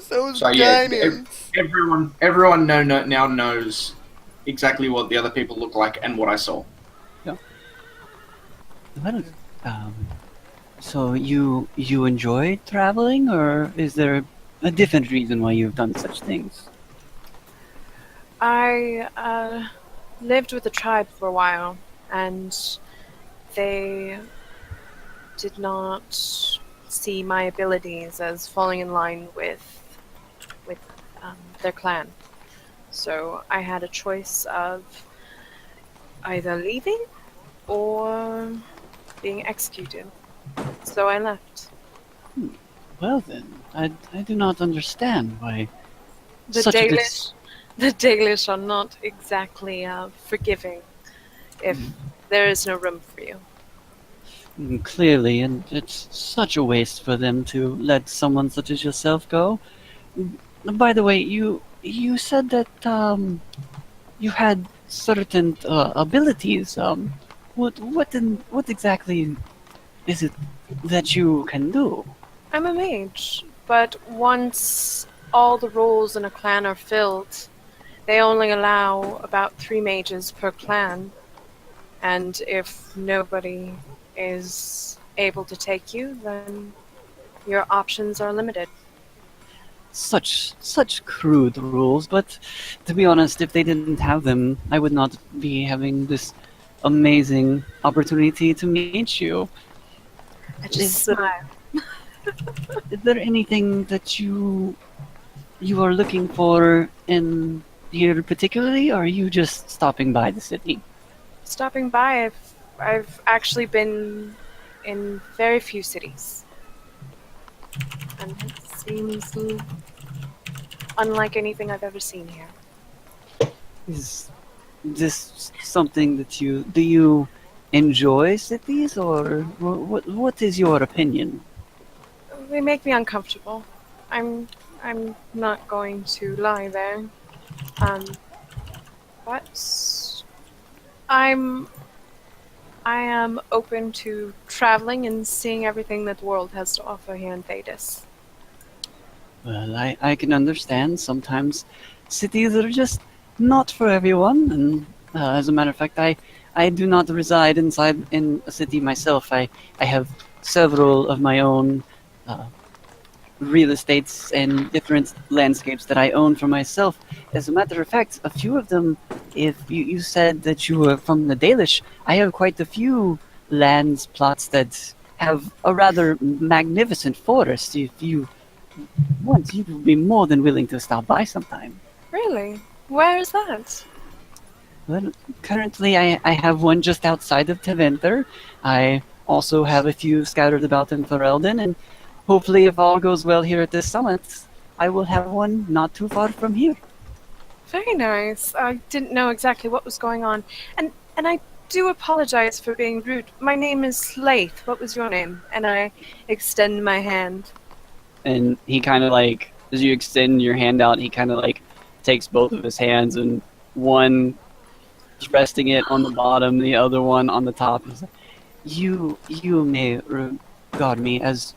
Those So yeah, diamonds. everyone now knows exactly what the other people look like and what I saw. well, so you enjoy traveling, or is there a different reason why you've done such things? I lived with the tribe for a while, and they did not see my abilities as falling in line with their clan. So I had a choice of either leaving or being executed. So I left. Well then, I do not understand why The such a good Dalish, the Dalish are not exactly forgiving if there is no room for you. Clearly, and it's such a waste for them to let someone such as yourself go. By the way, you said that you had certain abilities. What exactly is it that you can do? I'm a mage, but once all the roles in a clan are filled, they only allow about 3 mages per clan. And if nobody is able to take you, then your options are limited. Such crude rules, but to be honest, if they didn't have them, I would not be having this amazing opportunity to meet you. I just smile. Is there anything that you are looking for in here particularly, or are you just stopping by the city? Stopping by, I've actually been in very few cities. And it seems unlike anything I've ever seen here. Is this something that do you enjoy cities, or what is your opinion? They make me uncomfortable. I'm not going to lie there. But I am open to traveling and seeing everything that the world has to offer here in Thedas. Well, I can understand. Sometimes cities are just not for everyone, and as a matter of fact, I do not reside inside in a city myself. I have several of my own real estates and different landscapes that I own for myself. As a matter of fact, a few of them, if you said that you were from the Dalish, I have quite a few lands plots that have a rather magnificent forest. If you want, you would be more than willing to stop by sometime. Really? Where is that? Well, currently I have one just outside of Teventer. I also have a few scattered about in Ferelden, and hopefully, if all goes well here at this summit, I will have one not too far from here. Very nice. I didn't know exactly what was going on. And I do apologize for being rude. My name is Slaith. What was your name? And I extend my hand. And he kind of like, as you extend your hand out, he kind of like takes both of his hands, and one is resting it on the bottom, the other one on the top. He's like, you may regard me as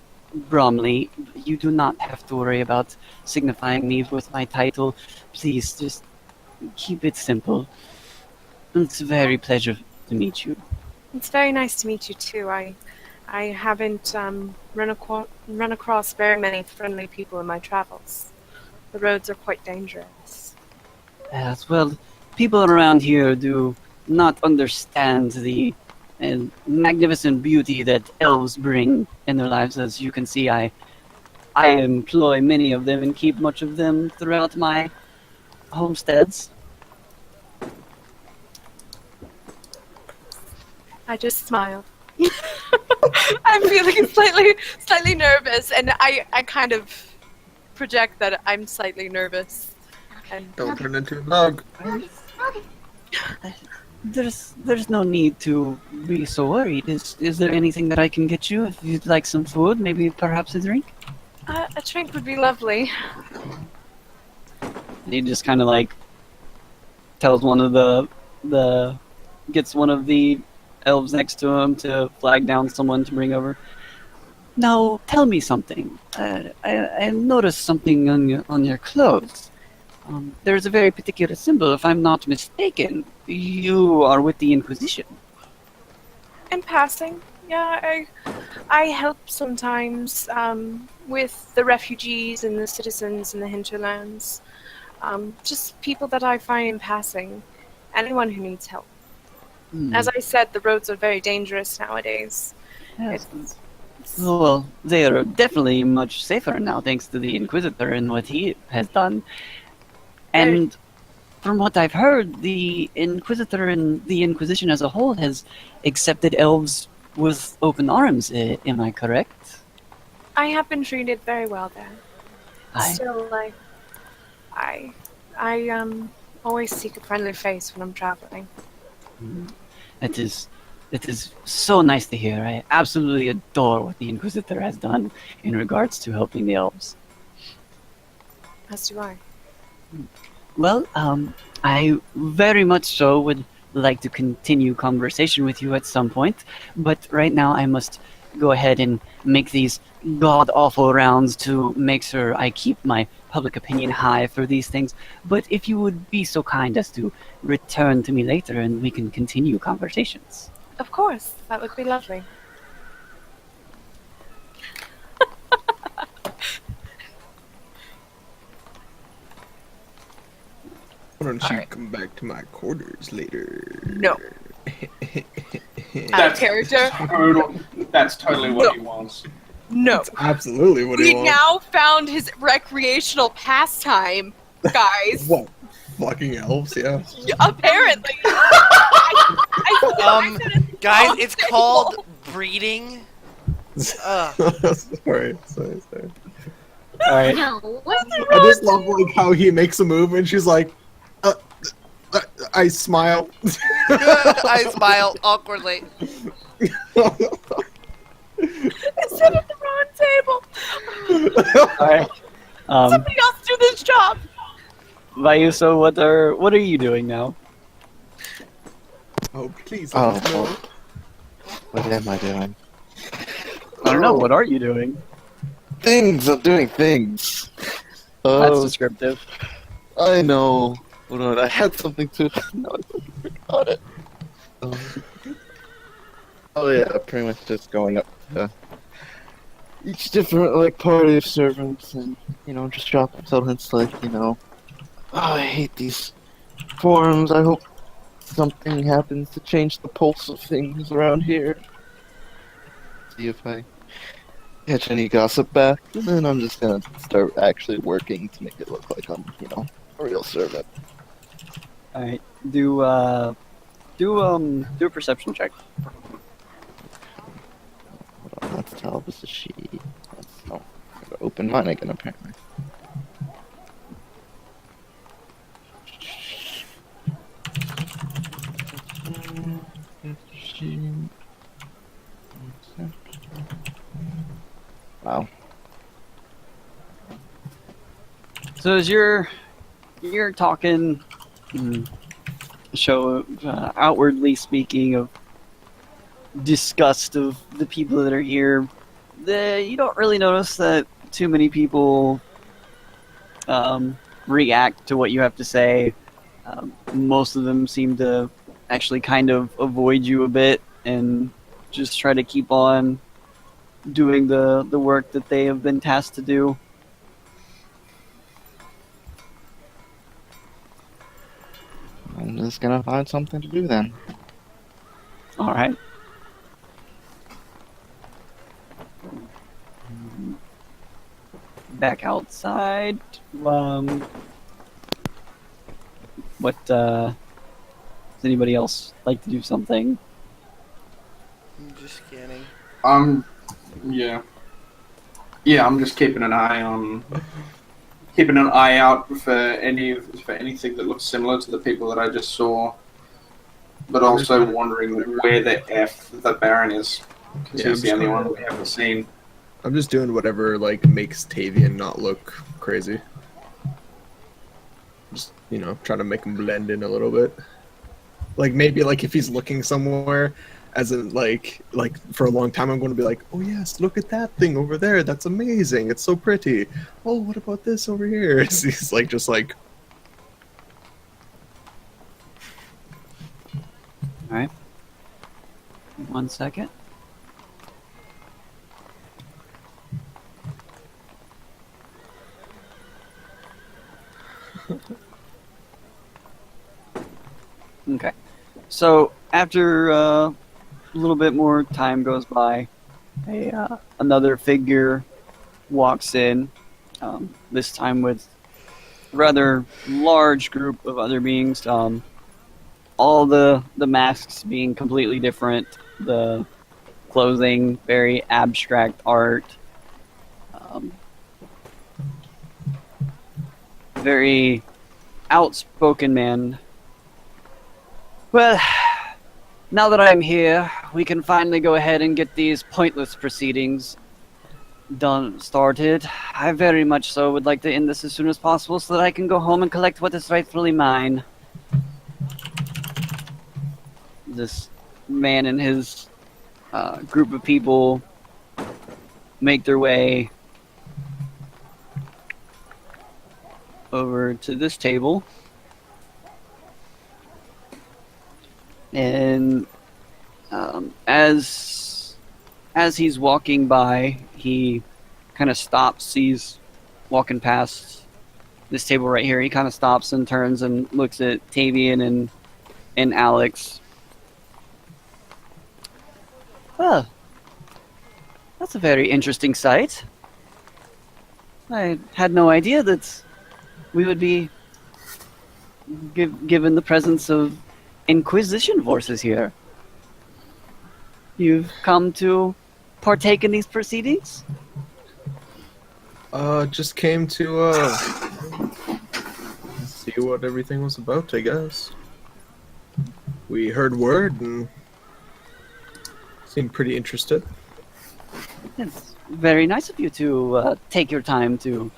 Bromley. You do not have to worry about signifying me with my title. Please, just keep it simple. It's very to meet you. It's very nice to meet you too. I haven't run across very many friendly people in my travels. The roads are quite dangerous. Yes, well, people around here do not understand the magnificent beauty that elves bring in their lives. As you can see, I employ many of them and keep much of them throughout my homesteads. I just smiled. I'm feeling slightly nervous, and I kind of project that I'm slightly nervous. And Don't turn into a dog. There's no need to be so worried. Is there anything that I can get you? If you'd like some food, maybe perhaps a drink? a drink would be lovely. And he just kind of like tells one of gets one of the elves next to him to flag down someone to bring over. Now, tell me something. I noticed something on your clothes. There's a very particular symbol, if I'm not mistaken. You are with the Inquisition. In passing, yeah, I help sometimes with the refugees and the citizens in the hinterlands. Just people that I find in passing. Anyone who needs help. As I said, the roads are very dangerous nowadays. Yes. Well, they are definitely much safer now, thanks to the Inquisitor and what he has done. And from what I've heard, the Inquisitor and the Inquisition as a whole has accepted elves with open arms. Am I correct? I have been treated very well there. Aye. Still, I always seek a friendly face when I'm traveling. It is so nice to hear. I absolutely adore what the Inquisitor has done in regards to helping the elves. As do I. Well, I very much so would like to continue conversation with you at some point, but right now I must go ahead and make these god-awful rounds to make sure I keep my public opinion high for these things. But if you would be so kind as to return to me later and we can continue conversations. Of course, that would be lovely. Why don't you Alright. come back to my quarters later? No. That's character? That's totally what he wants. No. Absolutely what We he wants. now found his recreational pastime, guys. What? Fucking elves, yeah. Apparently. Guys, it's called breeding. sorry. Alright. No, what? I just love like how he makes a move and she's like, I smile. I smile awkwardly. I sit at the wrong table. Alright. Somebody else do this job. Vayuso, what are you doing now? Oh, please. Oh, let us know. what am I doing? I don't know, what are you doing? Things! I'm doing things! That's Oh, descriptive. I know. Hold on, I had something to... No, I forgot it. Oh yeah, pretty much just going up to each different, like, party of servants and, just dropping hints like, oh, I hate these forums. I hope something happens to change the pulse of things around here. See if I catch any gossip back, and then I'm just gonna start actually working to make it look like I'm, a real servant. Alright. Do a perception check. Hold on, let's tell this is she. No, I gotta open mine again apparently. Wow. So as you're talking, show outwardly speaking of disgust of the people that are here, you don't really notice that too many people react to what you have to say. Most of them seem to actually kind of avoid you a bit and just try to keep on doing the work that they have been tasked to do. I'm just gonna find something to do then. All right. Back outside. What does anybody else like to do something? I'm just scanning. Yeah. Yeah, I'm just keeping an eye out for anything that looks similar to the people that I just saw, but also wondering where the F the Baron is, because he's the only one we haven't seen. I'm just doing whatever like makes Tavian not look crazy. Just trying to make him blend in a little bit. Like maybe like if he's looking somewhere, as in like for a long time, I'm going to be like, oh yes, look at that thing over there. That's amazing. It's so pretty. Oh, what about this over here? He's like just like. All right. 1 second. Okay. So after a little bit more time goes by, another figure walks in. This time with a rather large group of other beings. All the masks being completely different. The clothing very abstract art. Very outspoken man. Well, now that I'm here, we can finally go ahead and get these pointless proceedings started. I very much so would like to end this as soon as possible so that I can go home and collect what is rightfully mine. This man and his group of people make their way over to this table. And as he's walking by, he kind of stops. He's walking past this table right here. He kind of stops and turns and looks at Tavian and Alex. Well, that's a very interesting sight. I had no idea that we would be given the presence of Inquisition forces here. You've come to partake in these proceedings? Just came to see what everything was about, I guess. We heard word and seemed pretty interested. It's very nice of you to take your time to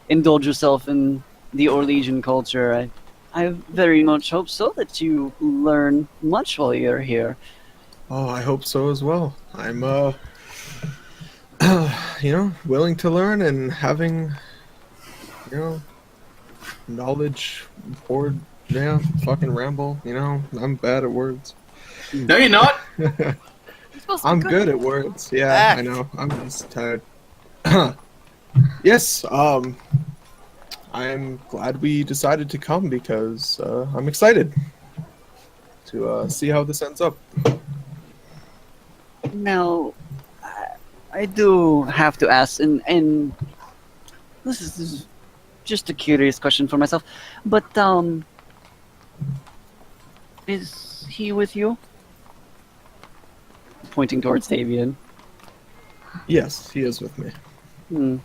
indulge yourself in the Orlesian culture. I very much hope so that you learn much while you're here. Oh, I hope so as well. I'm, willing to learn and having, knowledge poured, fucking ramble, I'm bad at words. No, you're not. I'm good at words, yeah, Act. I know, I'm just tired. Yes, I'm glad we decided to come because I'm excited to see how this ends up. Now, I do have to ask, and this is just a curious question for myself, but is he with you? Pointing towards Tavian. Yes, he is with me. Hmm.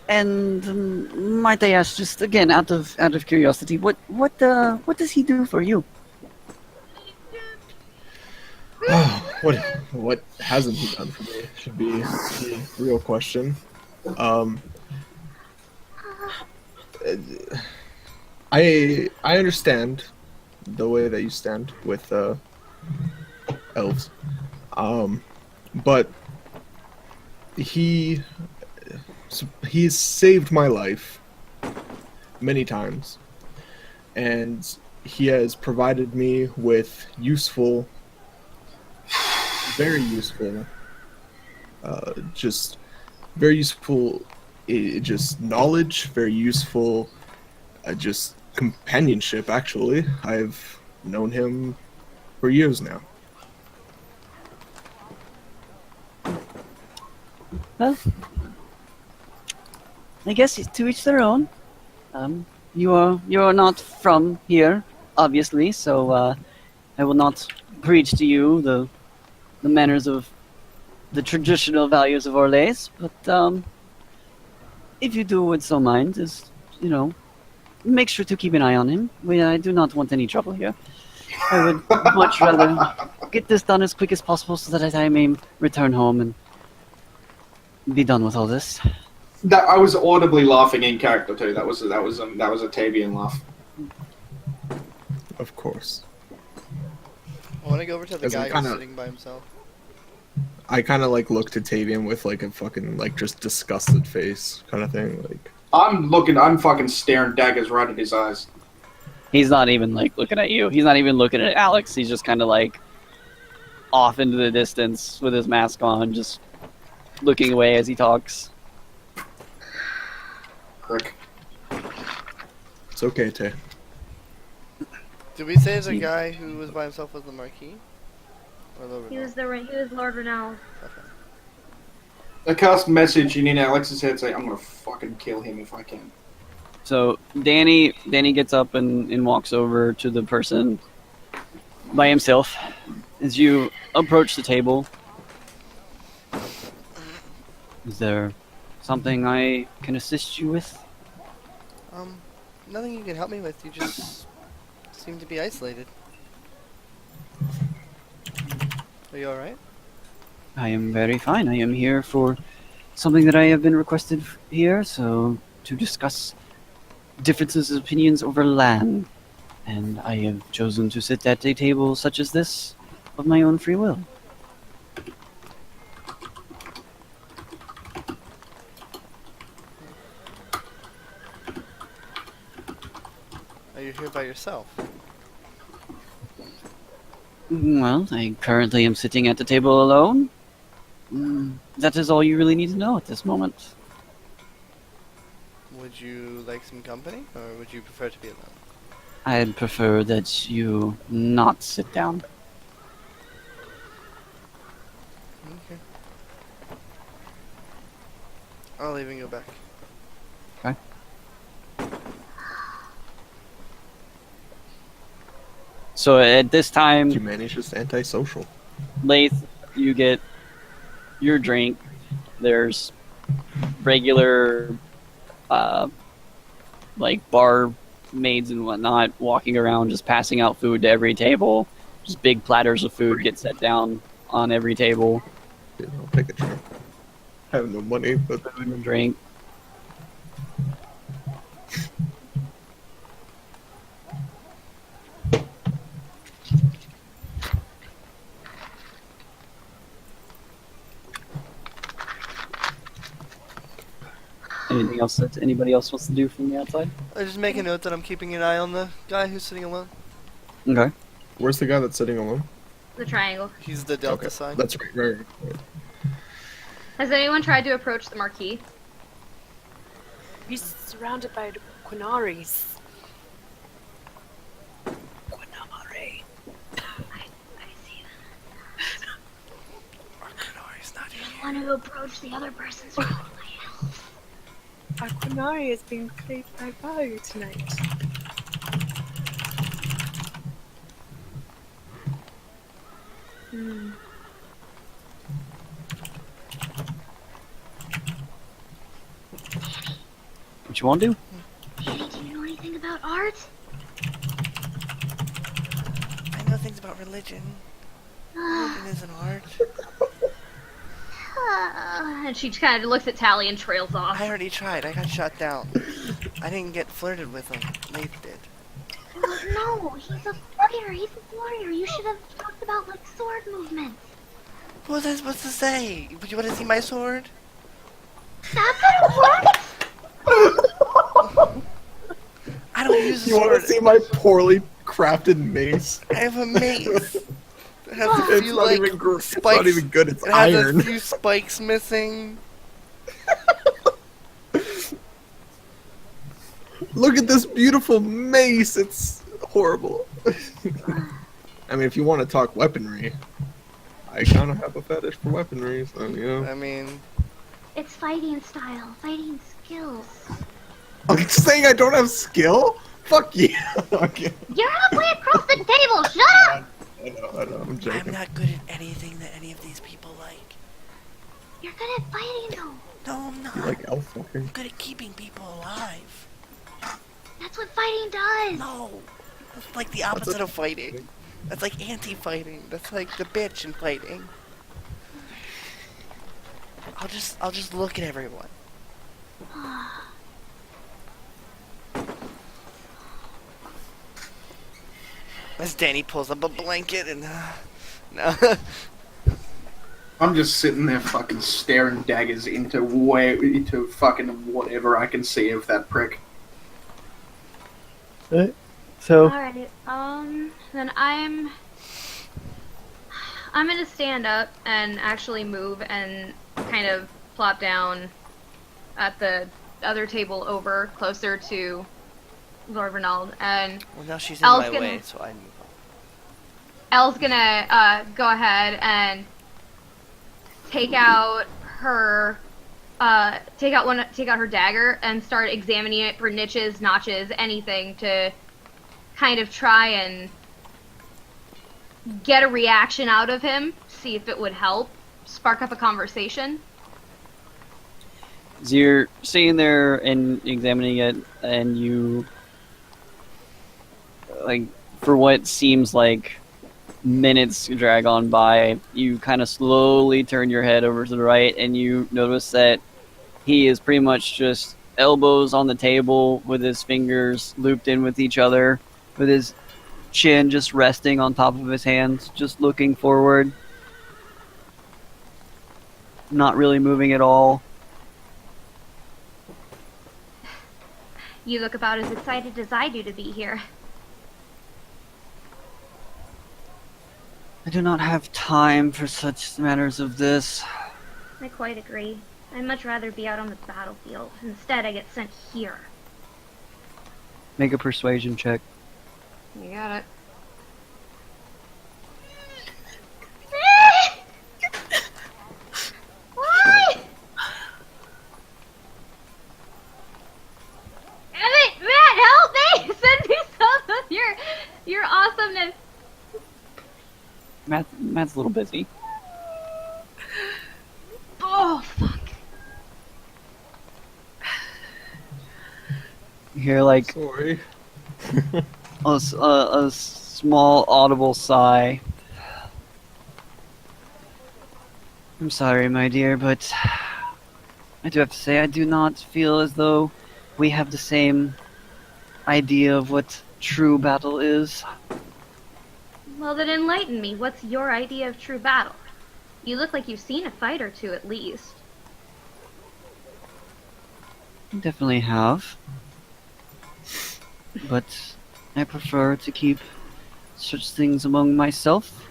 And might I ask, just again, out of curiosity, what does he do for you? What hasn't he done for me should be the real question. I understand the way that you stand with elves, but he's saved my life many times, and he has provided me with useful, very useful, just very useful, just knowledge, very useful, just companionship. Actually, I've known him for years now. Well, I guess it's to each their own. You are not from here, obviously, so I will not preach to you the manners of the traditional values of Orlais. But if you would so mind, just make sure to keep an eye on him. I do not want any trouble here. I would much rather get this done as quick as possible so that I may return home and be done with all this. That I was audibly laughing in character too. That was a Tavian laugh. Of course. I want to go over to the As guy I'm kinda- who's sitting by himself. I kind of like looked at Tavian with like a fucking like just disgusted face kind of thing. Like I'm fucking staring daggers right at his eyes. He's not even like looking at you. He's not even looking at Alex. He's just kind of like off into the distance with his mask on, just looking away as he talks. Prick. it's okay, Tay. Did we say the guy who was by himself was the Marquis? Or Lord He Renal? was Lord Renal. Okay. I cast message in Alex's head saying, I'm gonna fucking kill him if I can. So Danny gets up and walks over to the person by himself. As you approach the table, is there something I can assist you with? Nothing you can help me with. You just seem to be isolated. Are you alright? I am very fine. I am here for something that I have been requested here, so to discuss differences of opinions over land. And I have chosen to sit at a table such as this of my own free will. Are you here by yourself? Well, I currently am sitting at the table alone. That is all you really need to know at this moment. Would you like some company, or would you prefer to be alone? I'd prefer that you not sit down. Okay. I'll leave and go back. Okay. So at this time, Humanity's just antisocial. Lath, you get your drink. There's regular, like bar maids and whatnot walking around, just passing out food to every table. Just big platters of food get set down on every table. Yeah, I'll take a drink. I have no money, but Food and drink. Anything else that anybody else wants to do from the outside? I just make a note that I'm keeping an eye on the guy who's sitting alone. Okay. where's the guy that's sitting alone? The triangle. He's the Delta Okay, sign. that's right. Has anyone tried to approach the Marquis? He's surrounded by Quinaris. Quinari. I see them. He's not here. I want to approach the other person's role. Our Quinari is being played by value tonight. Hmm. What you want to do? Danny, do you know anything about art? I know things about religion. Religion isn't art. And she kind of looks at Tally and trails off. I already tried. I got shot down. I didn't get flirted with him. Nate did. No, he's a warrior. He's a warrior. You should have talked about like sword movements. What was I supposed to say? Would you want to see my sword? That's what I don't use a You want sword. to see my poorly crafted mace. I have a mace. It has a It's few not like even it's spikes. not even good. It's It has iron. a few spikes missing. Look at this beautiful mace. It's horrible. I mean, if you want to talk weaponry, I kind of have a fetish for weaponry, so you know. I mean, It's fighting style, fighting skills. I'm saying I don't have skill. Fuck you. Okay. You're halfway across the table. Shut up! I know. I'm I'm joking. not good at anything that any of these people like. You're good at fighting, though. No, I'm not. You like elf fucking? I'm good at keeping people alive. That's what fighting does. No, that's like the opposite of fighting. That's like anti-fighting. That's like the bitch in fighting. I'll just look at everyone. As Danny pulls up a blanket and no. I'm just sitting there fucking staring daggers into fucking whatever I can see of that prick. So, Alright, then I'm gonna stand up and actually move and kind of plop down at the other table over, closer to Lord Renald, and Well, now she's in Elle's my gonna- way, so I move on. Elle's gonna go ahead and take out her dagger and start examining it for niches, notches, anything to kind of try and get a reaction out of him, see if it would help spark up a conversation. So you're sitting there and examining it, and you, like, for what seems like minutes drag on by, you kind of slowly turn your head over to the right, and you notice that he is pretty much just elbows on the table with his fingers looped in with each other, with his chin just resting on top of his hands, just looking forward. Not really moving at all. You look about as excited as I do to be here. I do not have time for such matters of this. I quite agree. I'd much rather be out on the battlefield. Instead, I get sent here. Make a persuasion check. You got it. Why? Damn it, Matt, help me! Send me some of your awesomeness. Matt's a little busy. Oh, fuck. You hear like Sorry. a small audible sigh. I'm sorry, my dear, but I do have to say I do not feel as though we have the same idea of what true battle is. Well, then enlighten me. What's your idea of true battle? You look like you've seen a fight or two at least. I definitely have. But I prefer to keep such things among myself.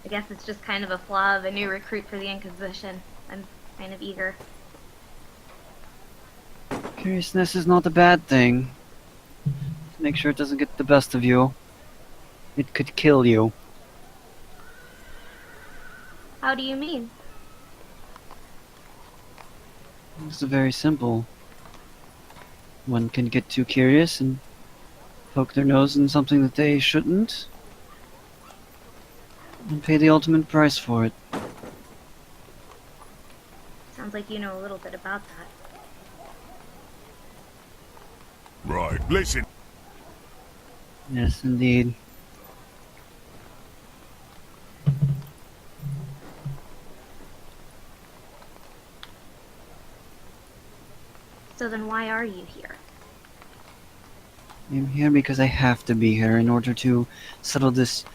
I guess it's just kind of a flaw of a new recruit for the Inquisition. I'm kind of eager. Curiousness is not a bad thing. Make sure it doesn't get the best of you. It could kill you. How do you mean? It's very simple. One can get too curious and poke their nose in something that they shouldn't, and pay the ultimate price for it. Sounds like you know a little bit about that. Right, listen. Yes, indeed. So then why are you here? I'm here because I have to be here in order to settle this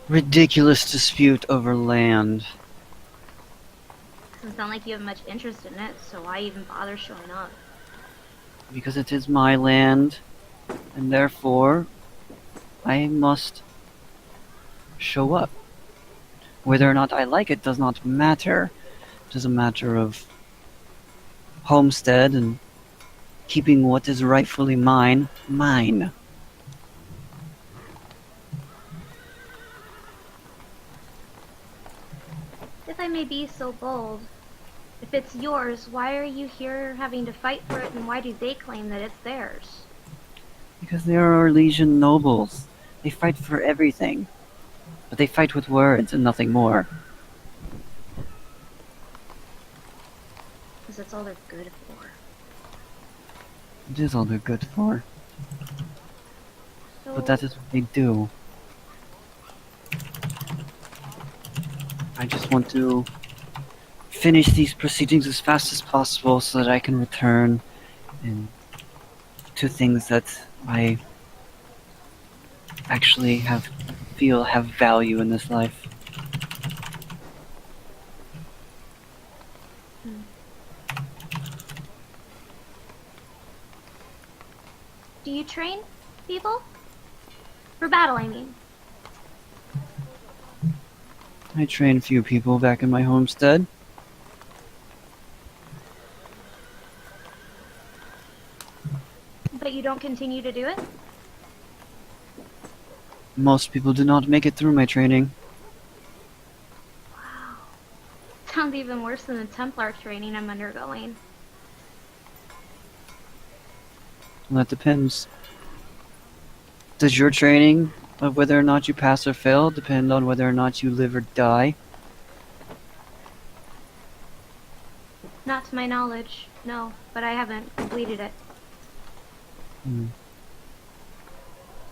ridiculous dispute over land. Doesn't sound like you have much interest in it, so why even bother showing up? Because it is my land, And therefore, I must show up. Whether or not I like it does not matter. It is a matter of homestead and keeping what is rightfully mine, mine. If I may be so bold, if it's yours, why are you here having to fight for it, and why do they claim that it's theirs? Because they are Orlesian nobles. They fight for everything. But they fight with words and nothing more. Because it's all they're good for. It is all they're good for. So, But that is what they do. I just want to finish these proceedings as fast as possible so that I can return and to things that I actually feel have value in this life. do you train people? For battle, I mean. I train a few people back in my homestead. But you don't continue to do it? Most people do not make it through my training. Wow. Sounds even worse than the Templar training I'm undergoing. Well, that depends. Does your training of whether or not you pass or fail depend on whether or not you live or die? Not to my knowledge, no, but I haven't completed it.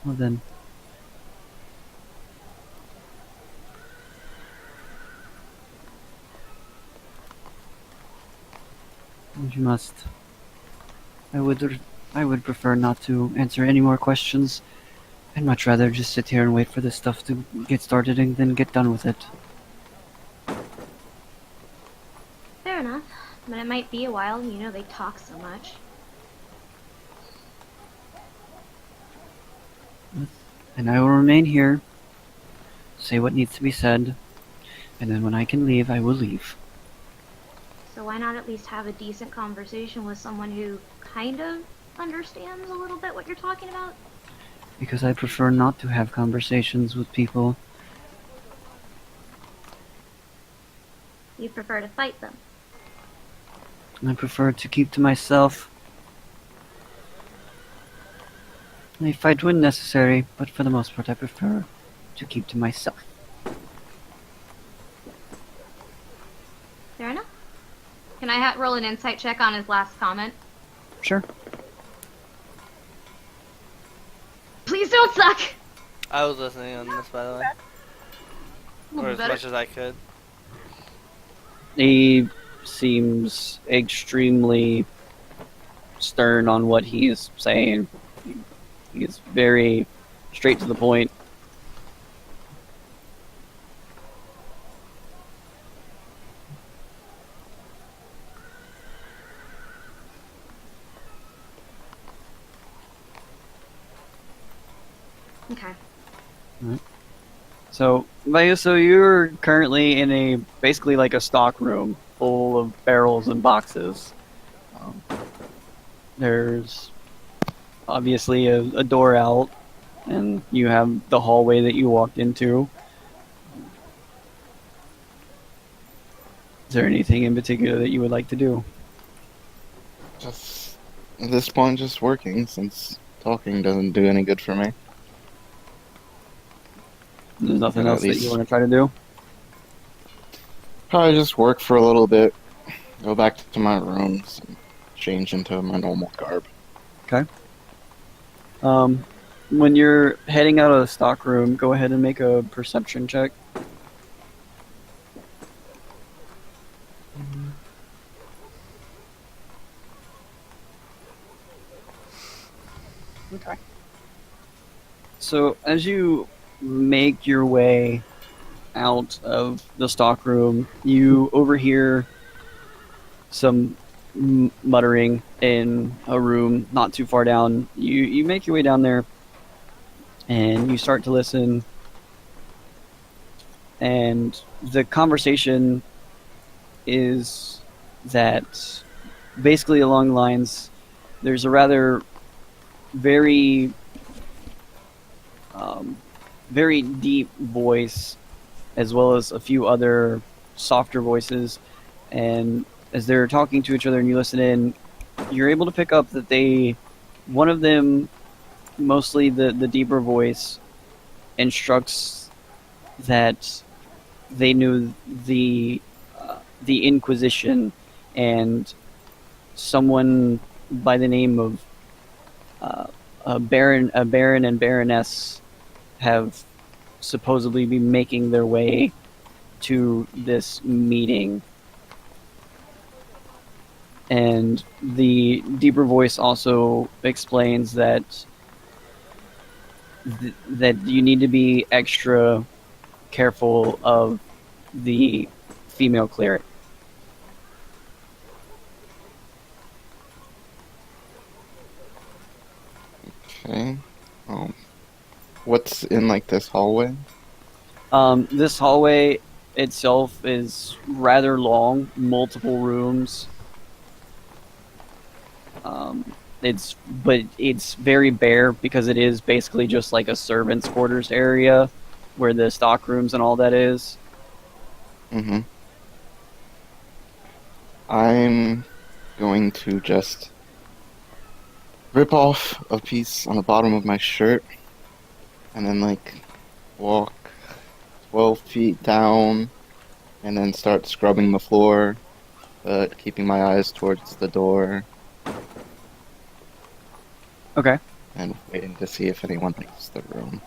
Well then. You must. I would prefer not to answer any more questions. I'd much rather just sit here and wait for this stuff to get started and then get done with it. Fair enough, but it might be a while, you know they talk so much. And I will remain here, say what needs to be said, and then when I can leave, I will leave. So why not at least have a decent conversation with someone who kind of understands a little bit what you're talking about? Because I prefer not to have conversations with people. You prefer to fight them. I prefer to keep to myself. I fight when necessary, but for the most part I prefer to keep to myself. Fair enough. Can I roll an insight check on his last comment? Sure. Please don't suck! I was listening on this, by the way. Or as much as I could. He seems extremely stern on what he is saying. He's very straight to the point. Okay. So, Mayuso, you're currently in a basically like a stock room full of barrels and boxes. There's obviously a door out, and you have the hallway that you walked into. Is there anything in particular that you would like to do? Just at this point, just working, since talking doesn't do any good for me. There's nothing At else that least- you want to try to do? Probably just work for a little bit, go back to my rooms, and change into my normal garb. Okay. When you're heading out of the stock room, go ahead and make a perception check. Okay. So as you make your way out of the stock room, you overhear some muttering in a room not too far down. You make your way down there, and you start to listen. And the conversation is that basically along the lines, there's a rather very very deep voice, as well as a few other softer voices, and as they're talking to each other and you listen in, you're able to pick up that one of them, mostly the deeper voice, instructs that they knew the Inquisition and someone by the name of a baron and baroness have supposedly been making their way to this meeting. And the deeper voice also explains that that you need to be extra careful of the female cleric. Okay. What's in like this hallway? This hallway itself is rather long, multiple rooms. It's very bare because it is basically just like a servants' quarters area where the stock rooms and all that is. Mm-hmm. I'm going to just rip off a piece on the bottom of my shirt and then like walk 12 feet down and then start scrubbing the floor, but keeping my eyes towards the door Okay. and waiting to see if anyone leaves the room.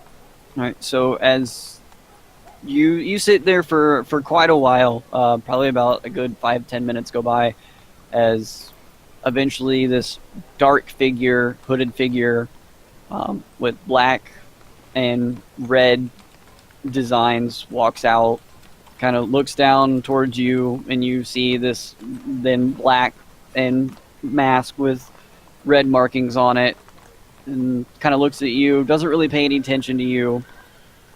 All right. So as you sit there for quite a while, probably about a good 5-10 minutes go by, as eventually this dark figure, hooded figure, with black and red designs walks out, kind of looks down towards you, and you see this then black and mask with red markings on it, and kind of looks at you, doesn't really pay any attention to you,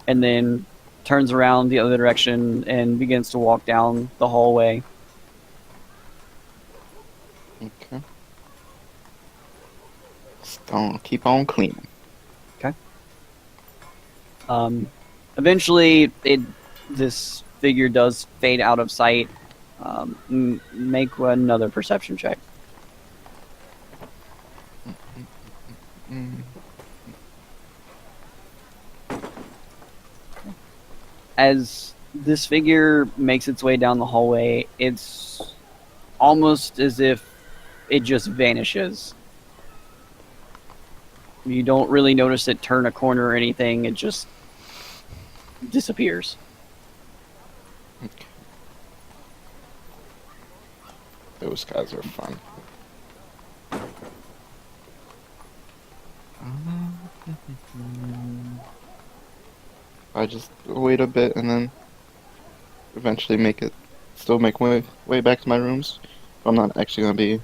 and then turns around the other direction and begins to walk down the hallway. Okay. Just don't keep on cleaning. Eventually, this figure does fade out of sight. Make another perception check. As this figure makes its way down the hallway, it's almost as if it just vanishes. You don't really notice it turn a corner or anything, it just disappears. Okay. Those guys are fun. I just wait a bit and then eventually make my way back to my rooms. I'm not actually gonna be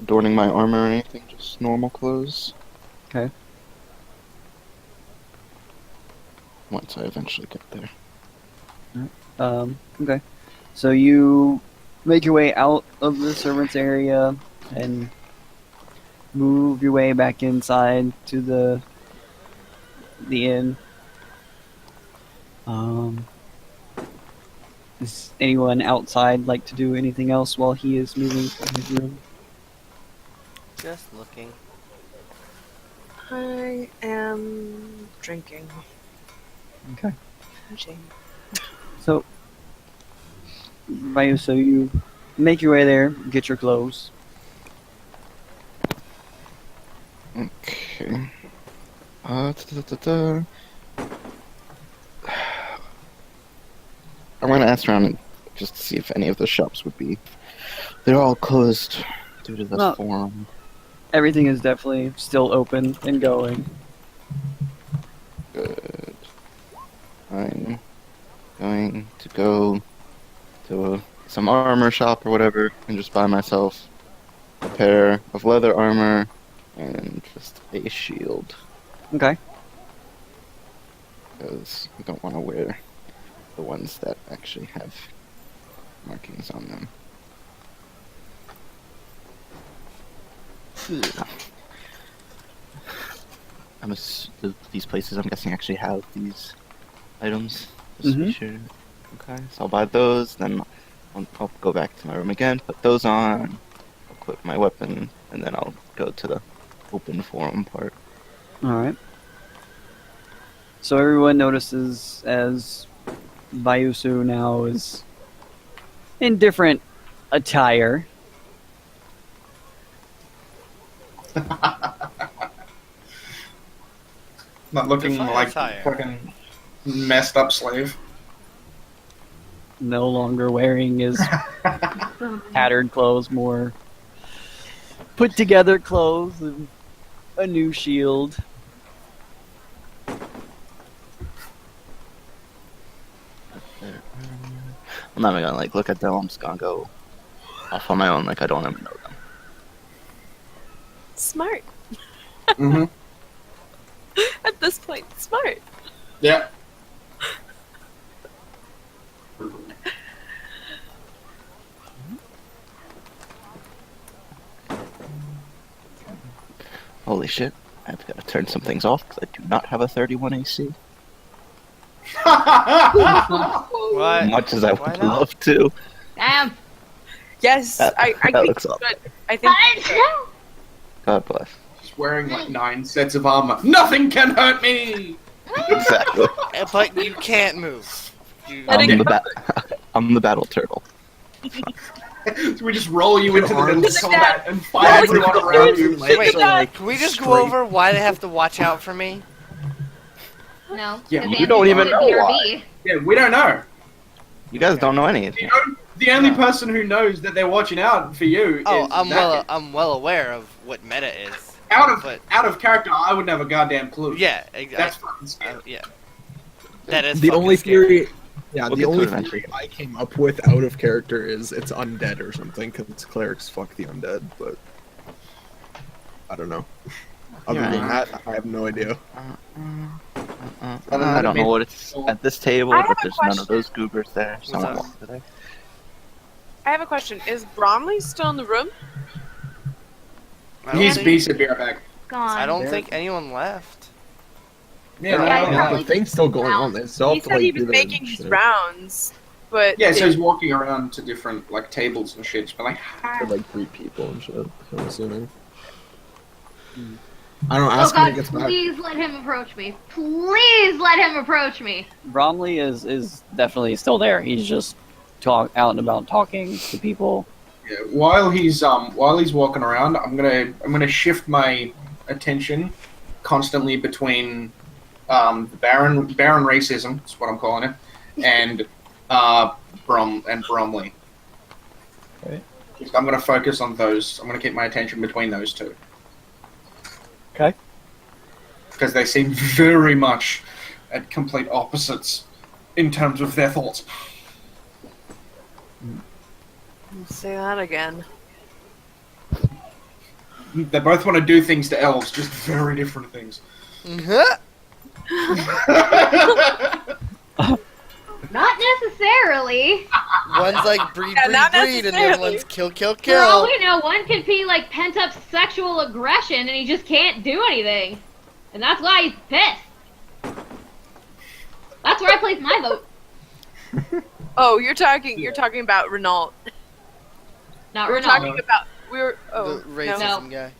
adorning my armor or anything, just normal clothes. Okay. Once I eventually get there. Okay. So you make your way out of the servants' area and move your way back inside to the inn. Does anyone outside like to do anything else while he is moving from his room? Just looking. I am drinking. Okay. Shame. So, Ryu, so you make your way there, get your clothes. Okay. Da-da-da-da. I'm gonna ask around and just to see if any of the shops would be. They're all closed due to the Well, forum. Everything is definitely still open and going. Good. I'm going to go to some armor shop or whatever and just buy myself pair of leather armor and just a shield. Okay. Because I don't want to wear the ones that actually have markings on them. These places, I'm guessing, actually have these items. Just to be sure. Okay, so I'll buy those, then I'll go back to my room again, put those on, equip my weapon, and then I'll go to the open forum part. Alright. So everyone notices as Bayusu now is in different attire. Not looking Define like attire. fucking messed up slave. No longer wearing his tattered clothes, more put together clothes and a new shield. I'm not even gonna like look at them. I'm just gonna go off on my own, like I don't even know them. Smart. Mm-hmm. At this point, smart. Yeah. Holy shit! I've got to turn some things off because I do not have a 31 AC. What? Much as I Why would not? love to. Damn. Yes, I That think looks it's awful. good. I think God bless. He's wearing like 9 sets of armor. Nothing can hurt me! Exactly. But you can't move. You, I'm the battle turtle. So we just roll you into the middle of Look at combat and No, fight it's everyone not around good. you. Look at that. can we just go over why they have to watch out for me? No. Yeah, 'cause you Anthony don't even did know BRB. why. Yeah, we don't know. You guys don't know anything. The only person who knows that they're watching out for you Oh, is I'm that guy. well aware of what meta is. but- out of character. I would have a goddamn clue. Yeah, That's exactly. fucking scary. Yeah, that is The fucking only scary. theory, yeah, We'll the get to only it eventually. theory I came up with out of character is it's undead or something because clerics fuck the undead, but I don't know. Other You're than right. that, I have no idea. I don't know what it's at this table, I have but a there's none of those goobers there. Someone up? walked today. I have a question. Is Bromley still in the room? I don't He's think- beast at beer back. Gone. I don't think anyone left. Yeah, Yeah, no, he's no. probably- The thing's still going on. They still He have to said like he do was their making his shit. rounds, but Yeah, so he's walking around to different like tables and shit, but like, For like 3 people and shit. I'm assuming. I don't know. Oh Ask him when god, he gets back. please let him approach me. Please let him approach me. Bromley is definitely still there. He's just out and about talking to people. yeah, while he's walking around, I'm gonna shift my attention constantly between the Baron racism, is what I'm calling it, and Bromley. Right. I'm gonna focus on those. I'm gonna keep my attention between those two. Okay. Because they seem very much at complete opposites in terms of their thoughts. say that again. They both want to do things to elves, just very different things. Not necessarily. One's like breed, Yeah, breed, not breed, and the other necessarily. one's kill, kill, For all kill. we know, one could be like pent up sexual aggression and he just can't do anything. And that's why he's pissed. That's where I place my vote. Oh, you're talking about Renault. Not We're Ronaldo. talking about The racism guy.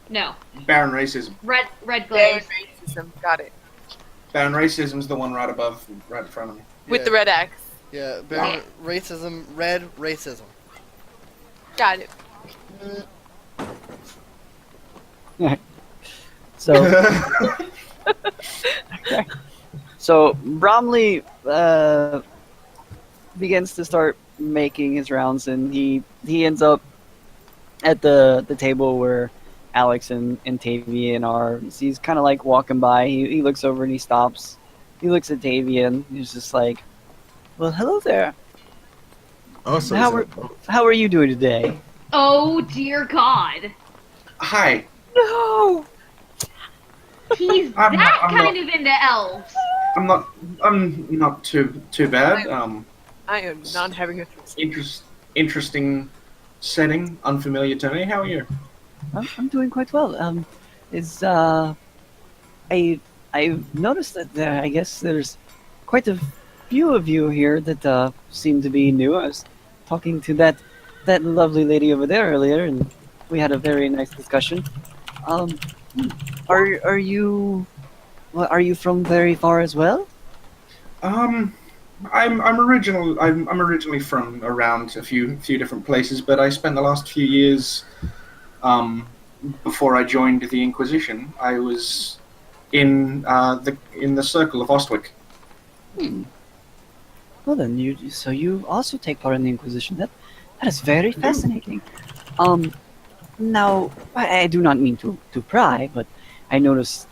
No. Baron racism. Red Baron glaze. racism. Got it. Baron racism's the one right in front of me. With Yeah. the red X. Yeah, Baron, racism, red racism. Got it. So, okay. So Bromley begins to start making his rounds, and he ends up at the table where Alex and Tavian are. He's kind of like walking by. He looks over and he stops. He looks at Tavian. He's just like, "Well, hello there. Oh, so How are you doing today?" Oh dear God. Hi. No! He's I'm that not- I'm kind not- of into elves. I'm not too bad. I am not having a Interesting setting, unfamiliar to me. How are you? I'm doing quite well. Is I've noticed that I guess there's quite a few of you here that seem to be new. I was talking to that lovely lady over there earlier, and we had a very nice discussion. Um, are you are you from very far as well? I'm originally from around a few different places, but I spent the last few years, before I joined the Inquisition, I was in the circle of Ostwick. Well then, you also take part in the Inquisition. That is very fascinating. Um, now I do not mean to pry, but I notice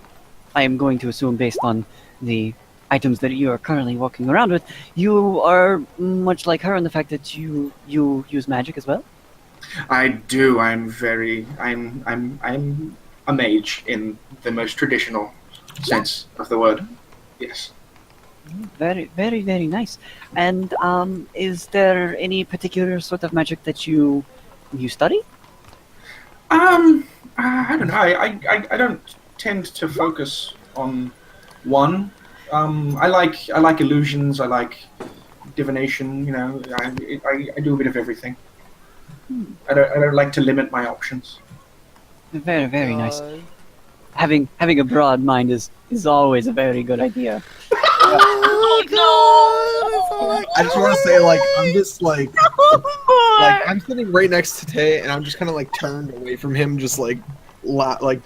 I am going to assume based on the items that you are currently walking around with, you are much like her in the fact that you use magic as well. I do. I'm a mage in the most traditional sense of the word. Yes. Very, very, very nice. And is there any particular sort of magic that you study? I don't know. I don't tend to focus on one. I like illusions. I like divination. You know, I do a bit of everything. I don't like to limit my options. Very, very nice. God. Having a broad mind is always a very good idea. Oh, God, that's all I just want to say, like, I'm just like I'm sitting right next to Tay, and I'm just kind of like turned away from him, just like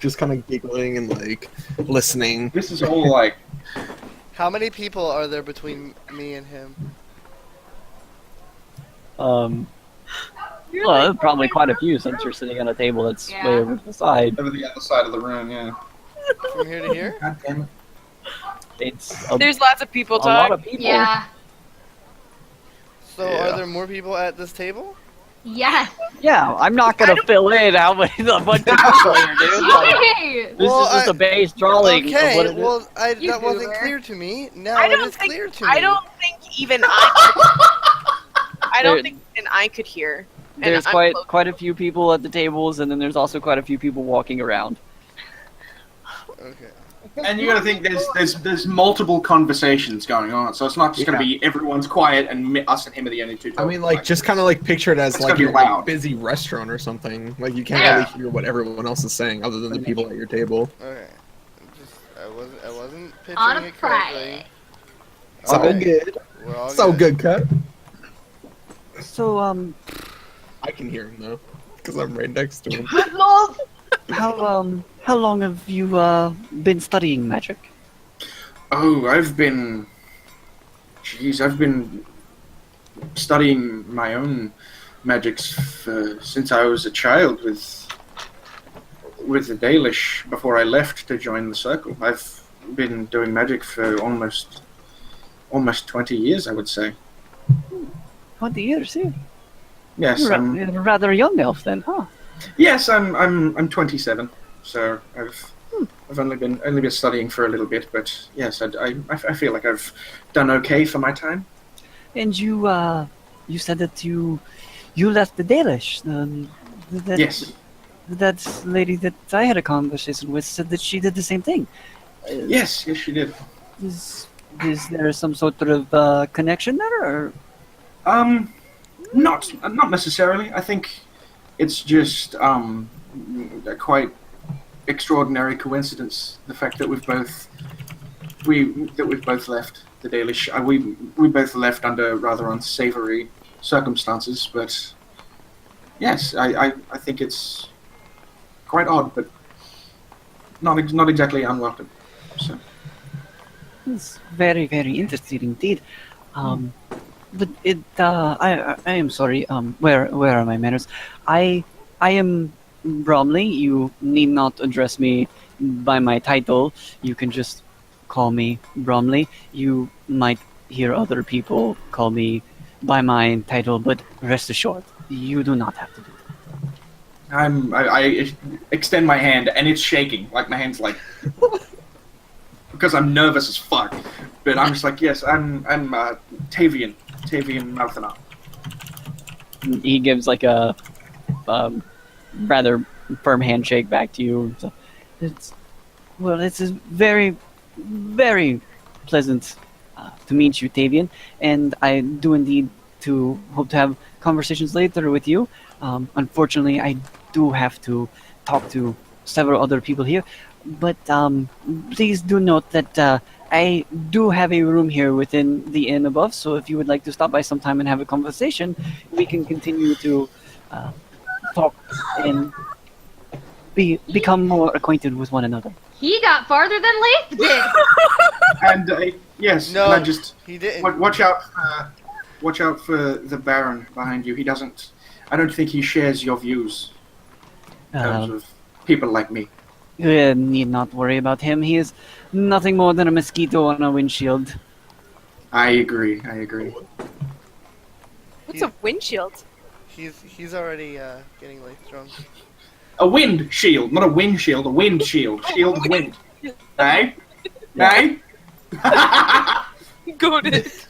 just kind of giggling and like listening. This is all like How many people are there between me and him? Well, probably quite a few since you're sitting at a table that's Yeah. way over to the side. over the other side of the room. Yeah. From here to here? God damn it. It's There's lots of people a lot talking. of people. Yeah. So Yeah. are there more people at this table? Yes. Yeah, I'm not gonna fill in how many a bunch of people here, dude. Like, Yay! this Well, is just I- a base drawing of what Okay, it is. well, You that wasn't goober. clear to me. Now I it don't is think clear to me. I don't think even I don't There- think even I could hear. And There's I'm close. quite a few people at the tables, and then there's also quite a few people walking around. Okay. And you got to think there's multiple conversations going on, so it's not just going to Yeah. be everyone's quiet and us and him are the only two. I mean, like, just kind of like picture it as It's like gonna be you're in a loud. busy restaurant or something. Like you can't Yeah. really hear what everyone else is saying other than the people at your table. Okay. I wasn't picturing On a it correctly. So Okay. good, We're all so good, cut. So, I can hear him though, because I'm right next to him. how long have you been studying magic? Oh, I've been studying my own magics since I was a child with the Dalish before I left to join the circle. I've been doing magic for almost 20 years, I would say. 20 years, yeah. Yes, You're a rather young elf then, huh? yes, I'm 27, so I've only been studying for a little bit, but yes, I feel like I've done okay for my time. And you said that you left the Dalish. Yes. That lady that I had a conversation with said that she did the same thing. Yes, she did. Is there some sort of connection there, or? Not necessarily. I think it's just a quite extraordinary coincidence. The fact that we've both left the Dalish. We both left under rather unsavory circumstances, but yes, I think it's quite odd, but not exactly unwelcome. So. It's very, very interesting indeed. But I am sorry. Where are my manners? I am Bromley. You need not address me by my title. You can just call me Bromley. You might hear other people call me by my title, but rest assured, you do not have to do that. I extend my hand, and it's shaking. Like, my hand's like... because I'm nervous as fuck. But I'm just like, yes, I'm Tavian Malthanar. He gives like a rather firm handshake back to you. So, it's very, very pleasant to meet you, Tavian, and I do indeed to hope to have conversations later with you. Unfortunately, I do have to talk to several other people here, but please do note that I do have a room here within the inn above, so if you would like to stop by sometime and have a conversation, we can continue to talk and become more acquainted with one another. He got farther than Leith did. And yes, No, and I just he didn't. watch out for the Baron behind you. He doesn't. I don't think he shares your views in terms of people like me. You need not worry about him. He is nothing more than a mosquito on a windshield. I agree. What's a windshield? He's already getting like drunk. A wind shield, not a wind shield. A wind shield. Shield of wind. Hey, hey. Got it.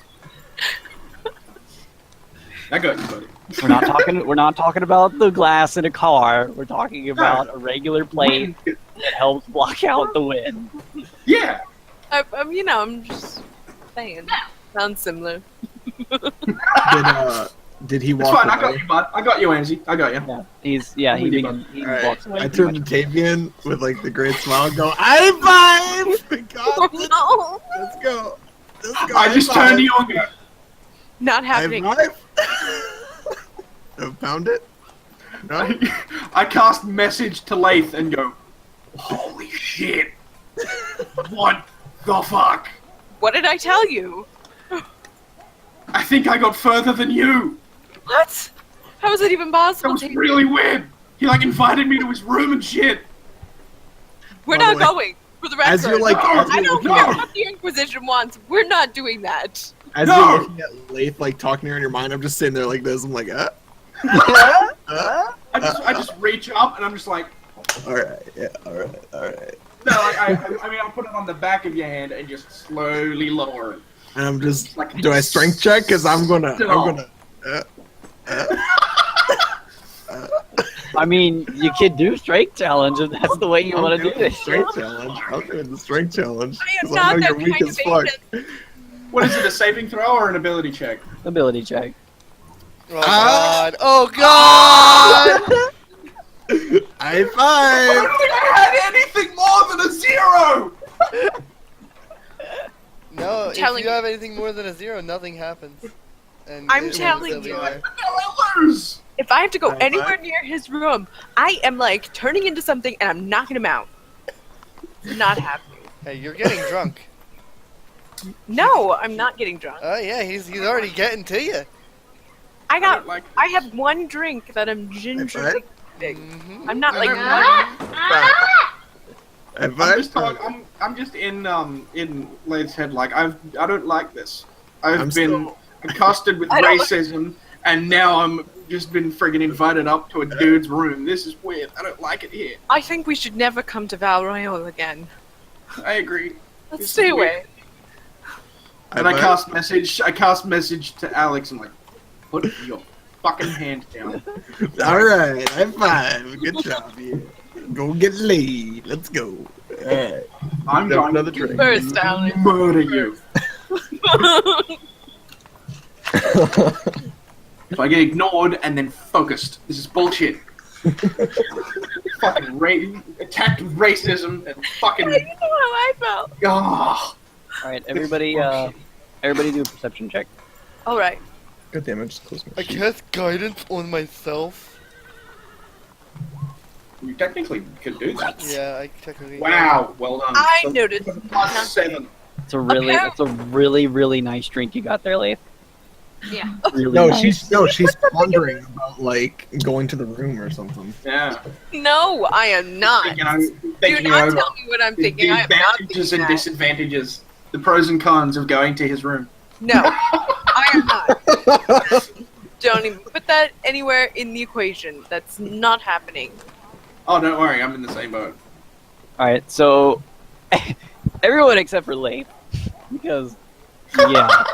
I got you, buddy. We're not talking about the glass in a car. We're talking about a regular plate that helps block out the wind. Yeah. I'm just saying. Sounds similar. Did he It's walk fine. away? I got you, bud. I got you, Ammzy. I got you. He Alright, walks away. I pretty turned much. to Tavian with like the great smile and go, high five! We got it. No, Let's go. I just High turned to five. you and go, not High happening. five? Pound it? No? I cast message to Leith and go, holy shit. What the fuck? What did I tell you? I think I got further than you. What? How is it even That possible? was really weird. He like invited me to his room and shit. We're By the not way, going. For the record, As you're like, as I you're don't looking care at, what the Inquisition wants. We're not doing that. as No! you're looking at Leith like talking to her in your mind, I'm just sitting there like this. I'm like, I just reach up and I'm just like, alright, yeah, alright. no, I mean, I'll put it on the back of your hand and just slowly lower it. And I'm just, do I strength check? Cause I'm gonna, I mean, you could do strength challenge if that's the way you want to do this. Strength challenge. I'm doing the strength challenge. I am 'cause not know that you're weak kind as of fuck. agent. What is it, a saving throw or an ability check? Ability check. Oh god! Oh god! High I five! don't think I had anything more than a 0! No, if telling you you. have anything more than a 0, nothing happens. And I'm it will telling still be you. there. No, I lose! If I have to go High anywhere five. near his room, I am like turning into something and I'm knocking him out. Not happening. Hey, you're getting drunk. No, I'm not getting drunk. Oh yeah, he's already getting to you. I got. don't like I have one drink that I'm gingerly drinking. Mm-hmm. I'm not like. High five. I'm just in Leith's head like I don't like this. I've I'm been still- accosted with I don't- racism and now I'm just been friggin' invited up to a dude's room. This is weird. I don't like it here. I think we should never come to Val Royale again. I agree. Let's This stay is weird. away. And I cast message to Alex and like, put your fucking hand down. Alright, high five. Good job, you. Go get laid. Let's go. Alright. I'm Have going another to drink. First, Alex. murder you. If I get ignored and then focused, this is bullshit. Fucking attacked with racism and fucking. You know how I felt. Oh. All right, everybody do a perception check. All right. God damn it, just close my I cast guidance on myself. You technically could do that. Yeah, I technically. Wow, well done. I So, noticed. plus 7. It's a really nice drink you got there, Leif. Yeah. Really No, nice. she's pondering about like going to the room or something. Yeah. No, I am not. Thinking Do not over tell me what I'm the thinking. I am not advantages thinking and that. disadvantages, the pros and cons of going to his room. No, I am not. Don't even put that anywhere in the equation. That's not happening. Oh, don't worry, I'm in the same boat. Alright, so everyone except for Leif. Because yeah.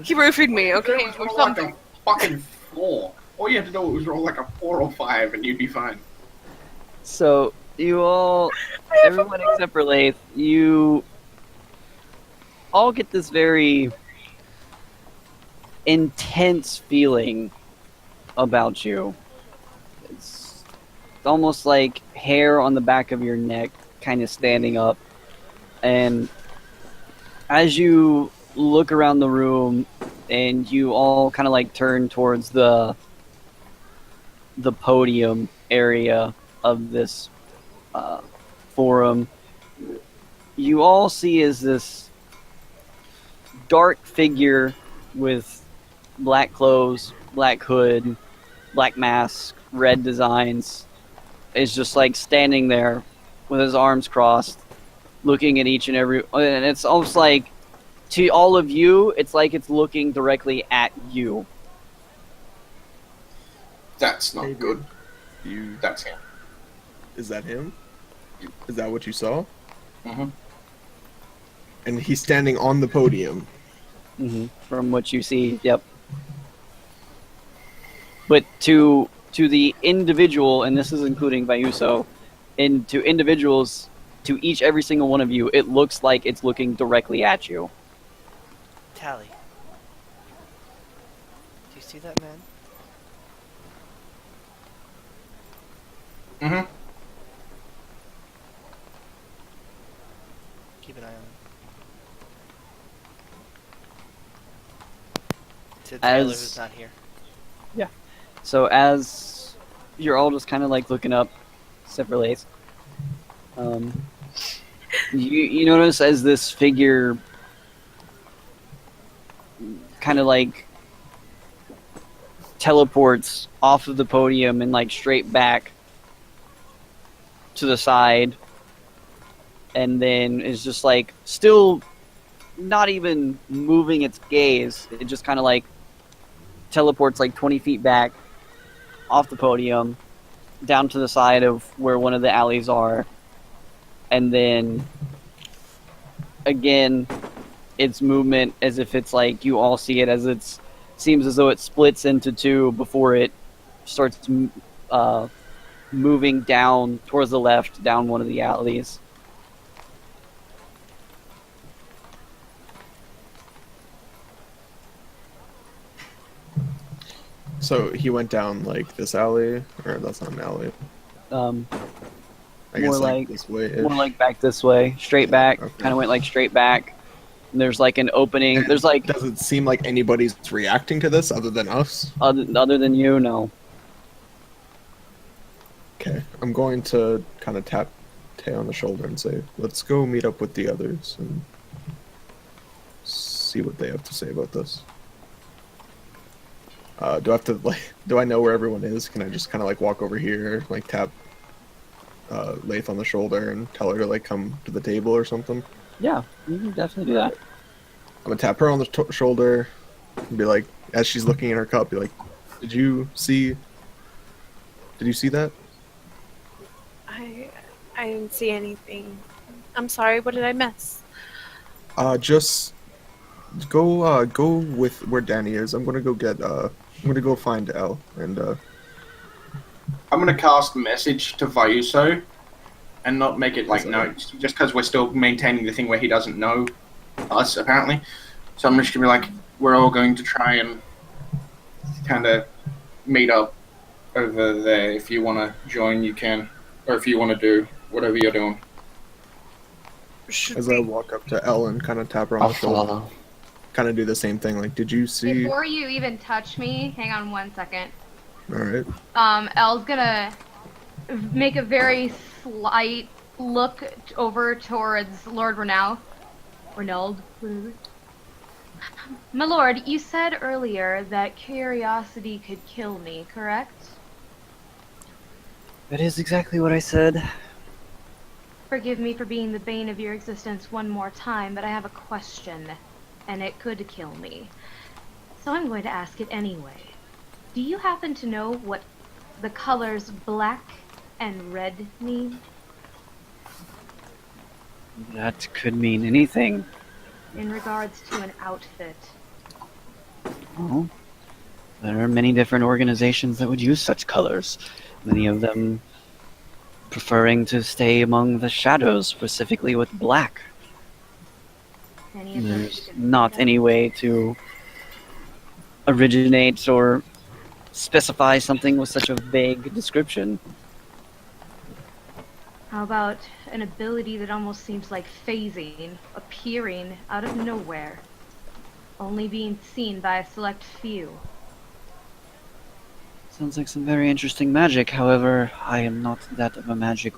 Keep roofing me, okay? Roll Or like something. a fucking 4. All you had to do was roll like a 4 or 5 and you'd be fine. So you all, everyone except for Leif, you all get this very intense feeling about you. It's almost like hair on the back of your neck kind of standing up. And as you look around the room and you all kind of like turn towards the podium area of this forum, you all see is this dark figure with black clothes, black hood, black mask, red designs, is just like standing there with his arms crossed, looking at each and every, and it's almost like to all of you, it's like it's looking directly at you. That's not good. You That's him. is that him? Is that what you saw? Mm-hmm. And he's standing on the podium. From what you see, yep. But to the individual, and this is including Vayuso, and to individuals, to every single one of you, it looks like it's looking directly at you. Tally. Do you see that man? Mm-hmm. Keep an eye on him. To Taylor, who's not here. So as you're all just kind of like looking up, except for Lace, you notice as this figure kind of like teleports off of the podium and like straight back to the side, and then is just like still not even moving its gaze. It just kind of like teleports like 20 feet back off the podium down to the side of where one of the alleys are, and then again its movement as if it's like you all see it as it seems as though it splits into two before it starts moving down towards the left down one of the alleys. So he went down like this alley, or that's not an alley. I guess More like like this way. more like back this way, straight back. Okay. Kind of went like straight back. And there's like an opening. There's like Does it seem like anybody's reacting to this other than us? other than you, no. Okay, I'm going to kind of tap Tay on the shoulder and say, "Let's go meet up with the others and see what they have to say about this." Do I have to do I know where everyone is? Can I just kind of like walk over here, like tap Lath on the shoulder and tell her to like come to the table or something? Yeah, you can definitely do that. I'm gonna tap her on the shoulder and be like, as she's looking in her cup, be like, Did you see that? I didn't see anything. I'm sorry, what did I miss? Just go with where Danny is. I'm gonna go find Elle and I'm gonna cast message to Vayuso and not make it like notes, just because we're still maintaining the thing where he doesn't know us apparently. So I'm just gonna be like, we're all going to try and kind of meet up over there. If you want to join, you can, or if you want to do whatever you're doing. as I walk up to Elle and kind of tap her on I'll the shoulder, follow. kind of do the same thing. Like, did you see? Before you even touch me, hang on 1 second. All right. Elle's gonna make a very slight look over towards Lord Renaud. Renaud. My lord, you said earlier that curiosity could kill me, correct? That is exactly what I said. Forgive me for being the bane of your existence one more time, but I have a question, and it could kill me. So I'm going to ask it anyway. Do you happen to know what the colors black and red mean? That could mean anything. In regards to an outfit. Well, there are many different organizations that would use such colors. Many of them preferring to stay among the shadows, specifically with black. Any of those you There's could not think of? any way to originate or specify something with such a vague description. How about an ability that almost seems like phasing, appearing out of nowhere, only being seen by a select few? Sounds like some very interesting magic. However, I am not that of a magic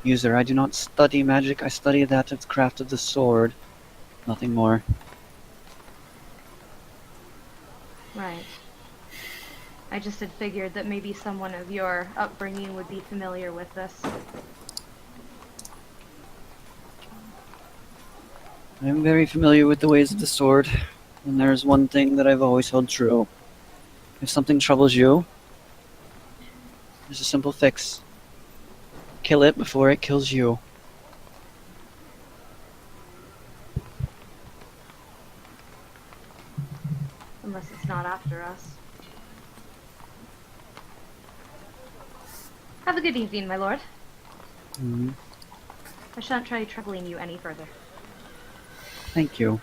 user. I do not study magic. I study that of the craft of the sword. Nothing more. Right. I just had figured that maybe someone of your upbringing would be familiar with this. I'm very familiar with the ways of the sword, and there's one thing that I've always held true. If something troubles you, there's a simple fix. Kill it before it kills you. Unless it's not after us. Have a good evening, my lord. Mhm. I shan't try troubling you any further. Thank you.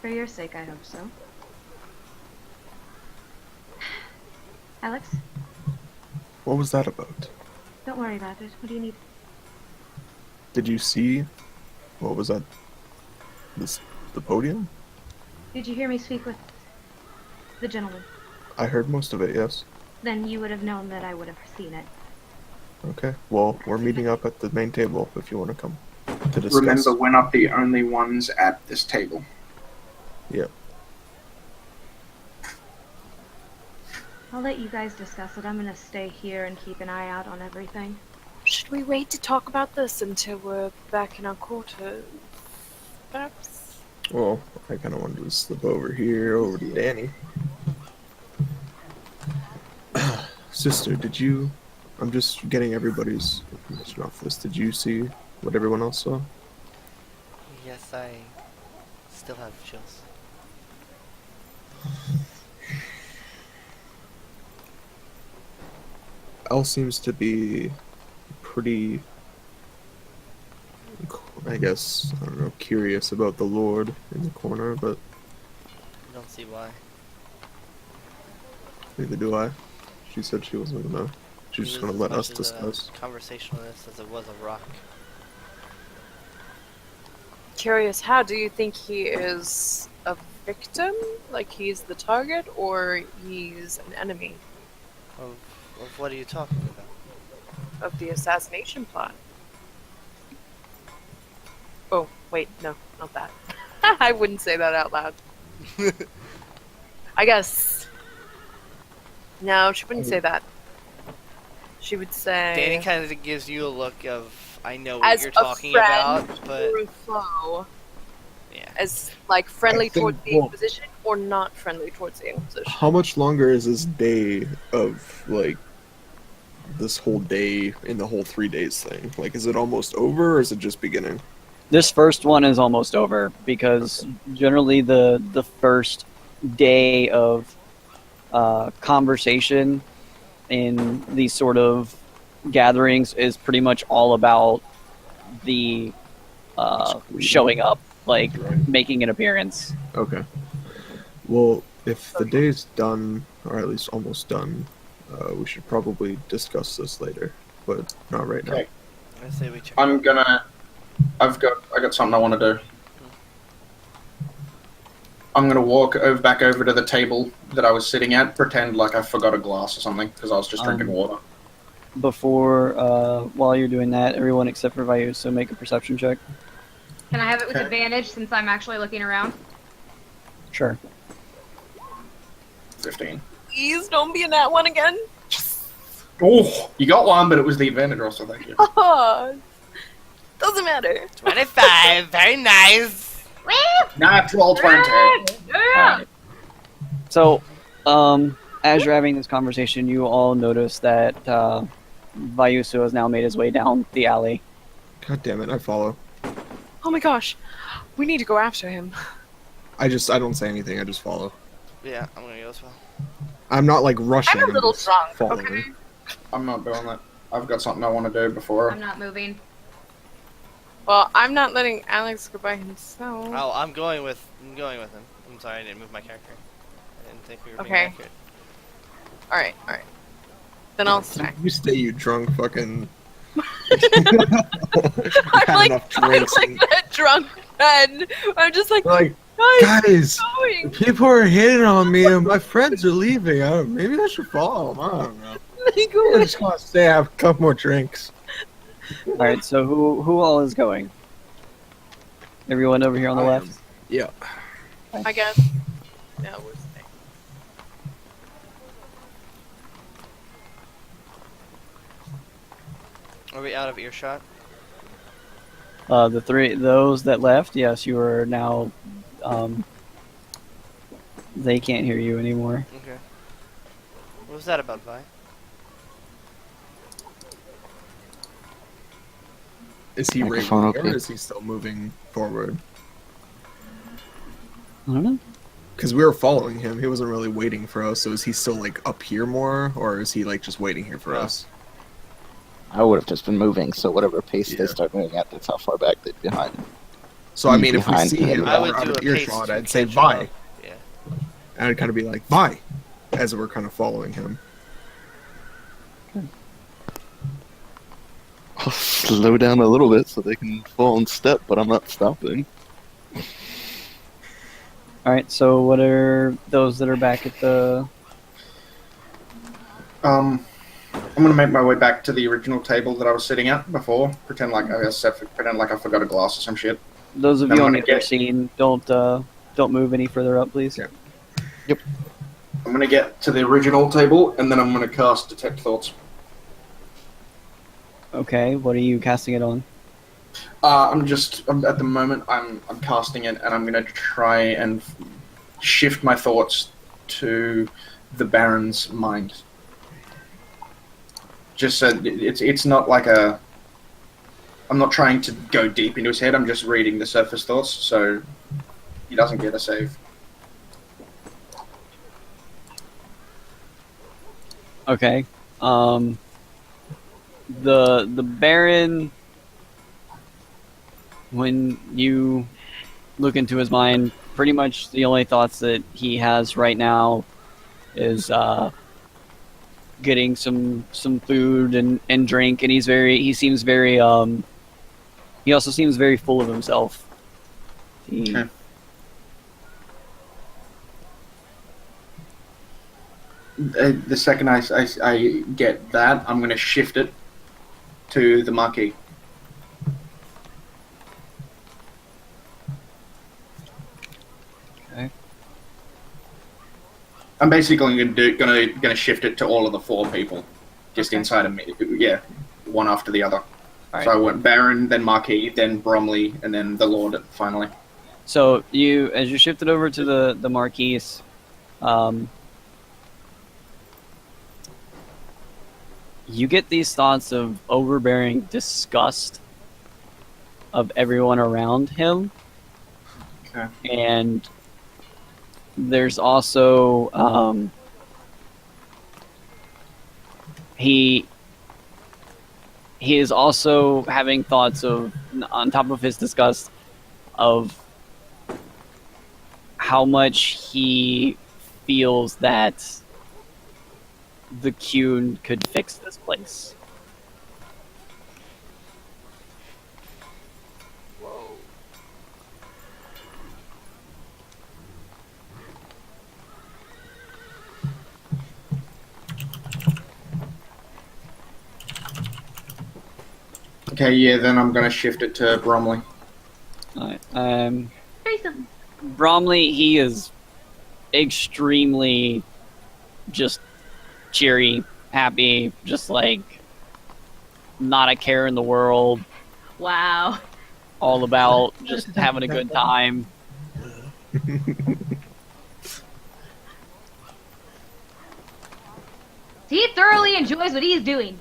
For your sake, I hope so. Alex, What was that about? don't worry about it. What do you need? Did you see? What was that? The podium? Did you hear me speak with the gentleman? I heard most of it, yes. Then you would have known that I would have seen it. Okay. Well, we're meeting up at the main table if you want to come to discuss. Remember, we're not the only ones at this table. Yeah. I'll let you guys discuss it. I'm gonna stay here and keep an eye out on everything. Should we wait to talk about this until we're back in our quarters? Perhaps? Well, I kind of wanted to slip over here, over to Danny. Sister, did you... I'm just getting everybody's information off this. Did you see what everyone else saw? Yes, I still have chills. Elle seems to be pretty, I guess, I don't know, curious about the Lord in the corner, but I don't see why. neither do I. She said she wasn't gonna, she was just gonna let us discuss. Conversationalist as it was a rock. Curious, how do you think he is a victim? Like he's the target, or he's an enemy Of what are you talking about? of the assassination plot? Oh, wait, no, not that. I wouldn't say that out loud. I guess. No, she wouldn't say that. She would say. Danny kind of gives you a look of, I know what as you're a talking friend about, but or a foe. yeah. As like friendly I think towards the both. Inquisition or not friendly towards the Inquisition. How much longer is this day of, like, this whole day in the whole 3 days thing? Like, is it almost over, or is it just beginning? This first one is almost over because generally the first day of conversation in these sort of gatherings is pretty much all about the showing up, like making an appearance. Okay. Well, if the day's done, or at least almost done, we should probably discuss this later, but not right now. Okay. I say we check. I got something I want to do. I'm gonna walk back over to the table that I was sitting at, pretend like I forgot a glass or something because I was just drinking water. Before, while you're doing that, everyone except for Vayu, so make a perception check. Can I have it with Okay. advantage since I'm actually looking around? Sure. 15. Please don't be in that one again. Oh, you got one, but it was the advantage roll, so thank you. Oh, doesn't matter. 25, very nice. Woo! Natural 20. Yeah. So, as you're having this conversation, you all notice that Vayusu has now made his way down the alley. God damn it, I follow. Oh my gosh, we need to go after him. I don't say anything, I just follow. Yeah, I'm gonna go as well. I'm not like rushing. I'm a little just drunk, following. okay? I'm not doing that. I've got something I want to do before. I'm not moving. Well, I'm not letting Alex go by himself. Oh, I'm going with him. I'm sorry, I didn't move my character. I didn't think we were being Okay. accurate. Alright. Then I'll stay. You stay, you drunk fucking. I'm Had like, enough I'm drinks like and- that drunk friend. I'm just like, Like, guys, guys, going. people are hitting on me and my friends are leaving. Maybe I should follow them. I don't know. I just want to stay, have a couple more drinks. All right. So who all is going? Everyone over here on the I left. am. Yeah. I guess. Yeah, we're staying. Are we out of earshot? Those that left, yes, you are now. They can't hear you anymore. Okay. What was that about, Vi? Is he right Microphone here, okay? or is he still moving forward? I don't know. Because we were following him. He wasn't really waiting for us. So is he still like up here more, or is he like just waiting here for Yeah. us? I would have just been moving, so whatever pace Yeah. they start moving at, that's how far back they'd be behind. So I mean, if we Behind see him. him I would out do of a pace earshot, to I'd say catch bye. up. Yeah. And I'd kind of be like bye, as we're kind of following him. I'll slow down a little bit so they can fall in step, but I'm not stopping. All right. So what are those that are back at the? I'm gonna make my way back to the original table that I was sitting at before. Pretend like I forgot a glass or some shit. Those of I'm you on gonna the other get- scene, don't move any further up, please. Yeah. I'm gonna get to the original table and then I'm gonna cast Detect Thoughts. Okay. What are you casting it on? At the moment I'm casting it and I'm gonna try and shift my thoughts to the Baron's mind. Just so it's not like a. I'm not trying to go deep into his head. I'm just reading the surface thoughts, so he doesn't get a save. Okay. The Baron, when you look into his mind, pretty much the only thoughts that he has right now is getting some food and drink, and he also seems very full of himself. Okay. The second I get that, I'm going to shift it to the Marquis. Okay. I'm basically gonna shift it to all of the four people, just Okay. inside of me. Yeah, one after the other. All So I right. went Baron, then Marquis, then Bromley, and then the Lord finally. So as you shift it over to the Marquise, you get these thoughts of overbearing disgust of everyone around him. Okay. And there's also he is also having thoughts of, on top of his disgust, of how much he feels that the Qun could fix this place. Okay, yeah, then I'm gonna shift it to Bromley. Alright, Threesome. Bromley, he is extremely just cheery, happy, just like not a care in the world, Wow. all about just having a good time. He thoroughly enjoys what he's doing.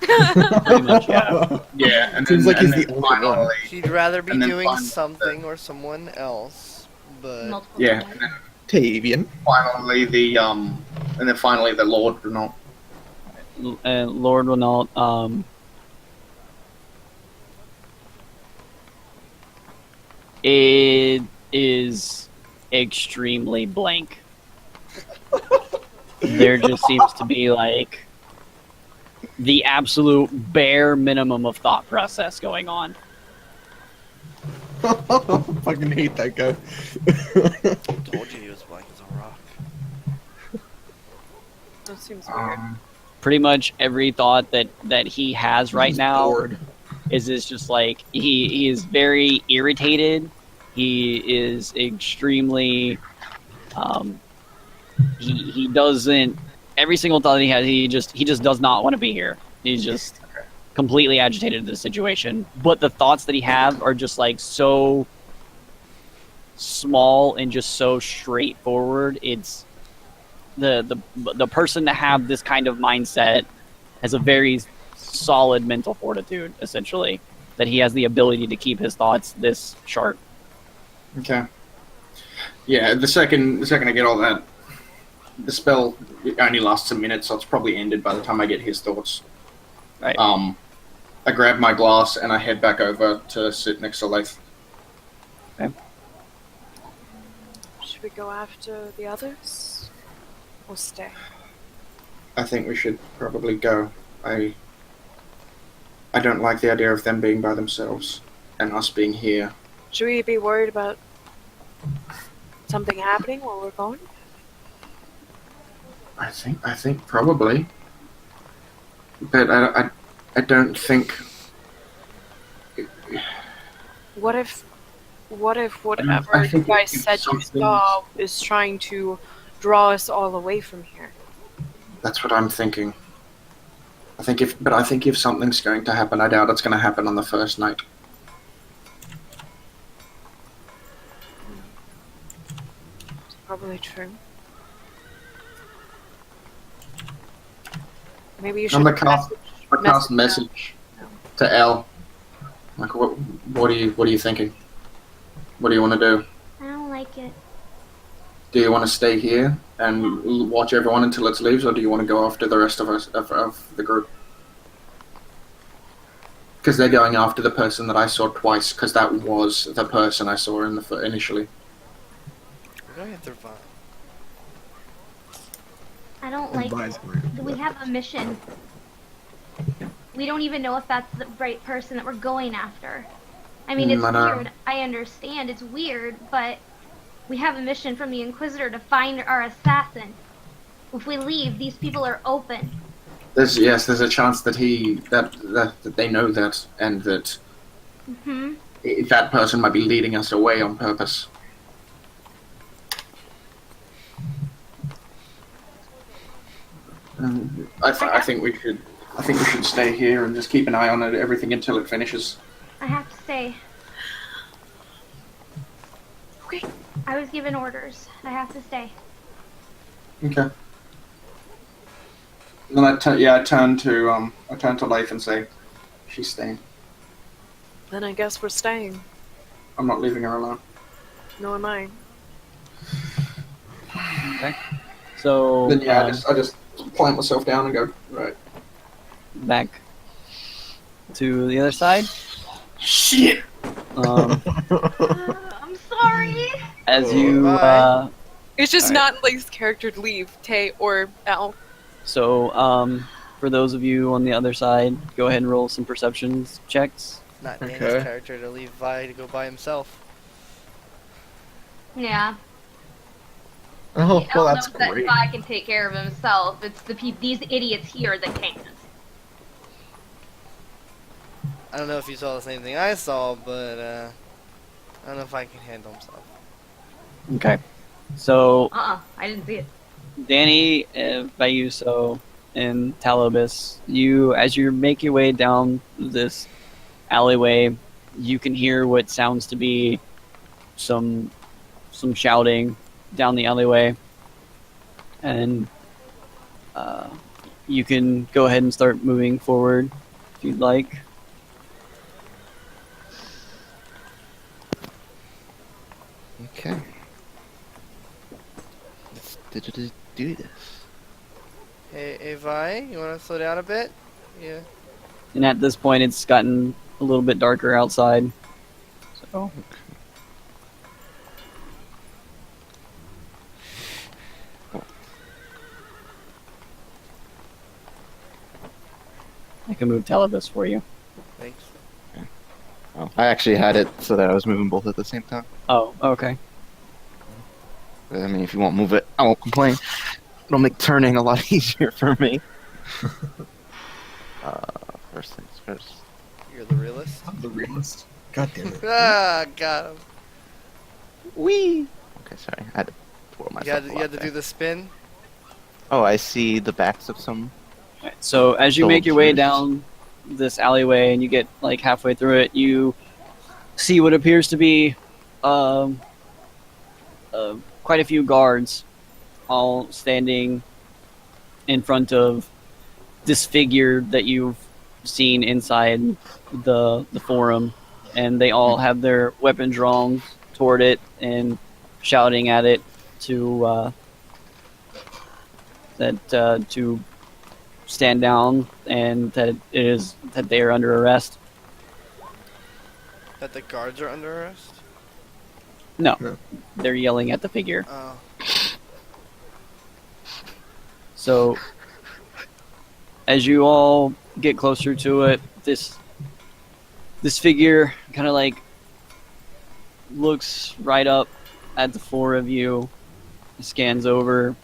Pretty much, yeah. Yeah, and Seems then, like he's and the then only one. finally, He'd rather be And then doing finally- something or someone else, but Multiple yeah, times. and then Tavian. finally the Lord Renault. Lord Renault, it is extremely blank. There just seems to be like the absolute bare minimum of thought process going on. Fucking hate that guy. told you he was black as a rock. That seems weird. Pretty much every thought that he has right He's now bored. is just like he is very irritated. He is extremely he doesn't, every single thought he has, he just does not want to be here. He's just completely agitated in the situation. But the thoughts that he have are just like so small and just so straightforward. It's the person to have this kind of mindset has a very solid mental fortitude, essentially, that he has the ability to keep his thoughts this sharp. Okay. Yeah, the second I get all that, the spell only lasts a minute, so it's probably ended by the time I get his thoughts. Right. I grab my glass and I head back over to sit next to Leif. Should we go after the others? Or stay? I think we should probably go. I don't like the idea of them being by themselves and us being here. Should we be worried about something happening while we're gone? I think probably. But I don't think. What if whatever I you think guys it's said you something- saw is trying to draw us all away from here? That's what I'm thinking. I think if something's going to happen, I doubt it's going to happen on the first night. Probably true. Maybe you should I'm gonna cast message them. message to Elle. Like, what are you thinking? What do you want to do? I don't like it. Do you want to stay here and watch everyone until it leaves, or do you want to go after the rest of us of the group? Because they're going after the person that I saw twice, because that was the person I saw in the initially. We're going after Vine. I don't like it. We have a mission. We don't even know if that's the right person that we're going after. I mean, it's I know. weird. I understand it's weird, but we have a mission from the Inquisitor to find our assassin. If we leave, these people are open. There's a chance that that they know that, and that Mm-hmm. that person might be leading us away on purpose. I think we should stay here and just keep an eye on it, everything until it finishes. I have to stay. Okay. I was given orders. I have to stay. Okay. Then I turn to Leif and say, "She's staying. Then I guess we're staying. I'm not leaving her alone." No am I. Okay. So Then I just plant myself down and go right. back to the other side. Shit. Um, I'm sorry. as you Bye. It's just Alright. not Lake's character to leave, Tay or Al. for those of you on the other side, go ahead and roll some perceptions checks. Not Danny's Okay. character to leave Vi to go by himself. Yeah. Oh, well, Elle that's knows that great. Vi can take care of himself. It's these idiots here that can't. I don't know if you saw the same thing I saw, but I don't know if I can handle himself. Okay. So I didn't see it. Danny, Bayuso, and Talobis, as you make your way down this alleyway, you can hear what sounds to be some some shouting down the alleyway, and you can go ahead and start moving forward if you'd like. Okay. Let's do this. Hey, Vi, you want to slow down a bit? Yeah. And at this point, it's gotten a little bit darker outside. So I can move Telebus for you. Thanks. Oh, I actually had it so that I was moving both at the same time. Oh, okay. I mean, if you won't move it, I won't complain. It'll make turning a lot easier for me. First things first. You're the realist. I'm the realist. God damn it. Ah, got him. Whee! Okay, sorry. I had to twirl myself. You had to do the spin. Oh, I see the backs of some. Right, so as you make your way Soldiers. down this alleyway and you get like halfway through it, you see what appears to be quite a few guards all standing in front of this figure that you've seen inside the forum, and they all have their weapons drawn toward it and shouting at it to to stand down and that they are under arrest. That the guards are under arrest? No, No. they're yelling at the figure. Oh. So, as you all get closer to it, this figure kind of like looks right up at the four of you, scans over,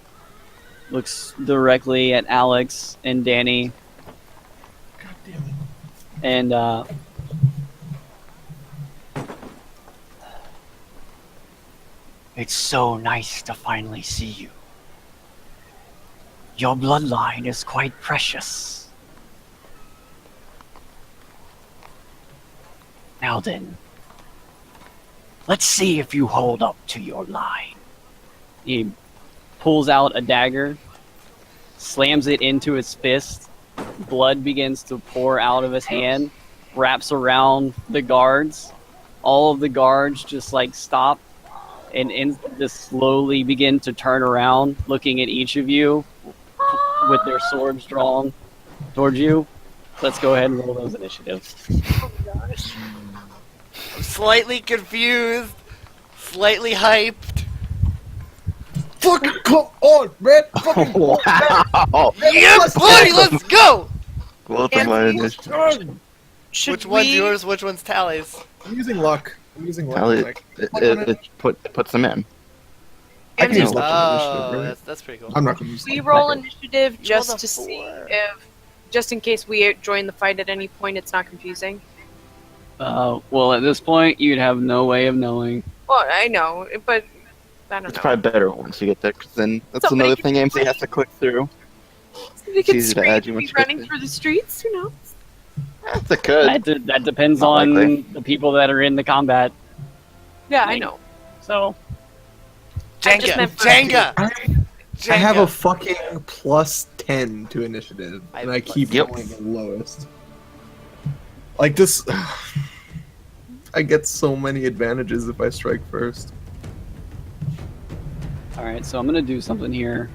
looks directly at Alex and Danny, God damn it. and it's so nice to finally see you. Your bloodline is quite precious. Now then, let's see if you hold up to your line. He pulls out a dagger, slams it into his fist, blood begins to pour out of his hand, wraps around the guards. All of the guards just like stop and just slowly begin to turn around, looking at each of you with their swords drawn towards you. Let's go ahead and roll those initiatives. I'm slightly confused, slightly hyped. Fucking come on, man! Fucking Wow! Yeah, buddy, let's go! Both of my initiatives. Which one's yours? Which one's Tally's? I'm using luck. I'm using luck. Tally, Like, it puts them in. I can use luck on Oh, initiative, right? that's pretty cool. I'm not gonna use We luck. roll initiative rolled just a to see 4. if, just in case we join the fight at any point, it's not confusing. Well, at this point, you'd have no way of knowing. Well, I know, but I don't It's know. probably better once you get there, because then that's Somebody another thing can Ammzy has to click through. We could easy to scream add you and once be you get running there. through the streets, who knows? That's a good. That depends Not on likely. the people that are in the combat. Yeah, I know. So, I just Jenga! meant for- Jenga! I have a Jenga. fucking plus 10 to initiative, I and have I keep Yep. rolling the lowest. Like this, I get so many advantages if I strike first. alright, so I'm gonna do something here.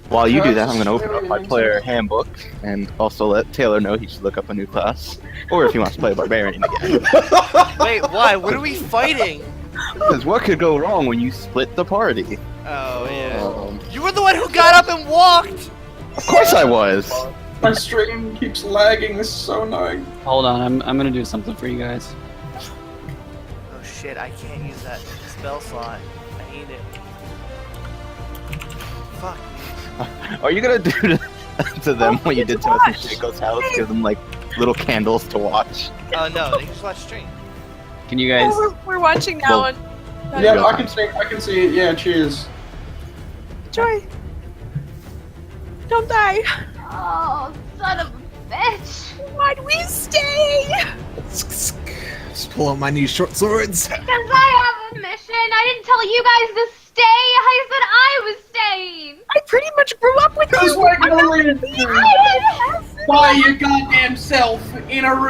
While you do that, I'm going to open up my player handbook and also let Taylor know he should look up a new class, or if he wants to play Barbarian again. Wait, why? What are we fighting? Because what could go wrong when you split the party? Oh, yeah. Um, You were the one who got up and walked! of course I was. My stream keeps lagging. This is so annoying. Hold on, I'm gonna do something for you guys. Oh shit, I can't use that spell slot. I need it. Fuck. Are you gonna do to them what you did to us in Shaco's house? Give them like little candles to watch. Oh no, they can just watch stream. Can you guys? Oh, we're watching now Well- and Yeah, I can see it. Yeah, cheers. Joy. Don't die. Oh, son of a bitch! Why'd we stay? Just pull out my new short swords. Because I have a mission. I didn't tell you guys to stay. I said I was staying. I pretty much grew up with Because you. we're going to by your goddamn self in a room.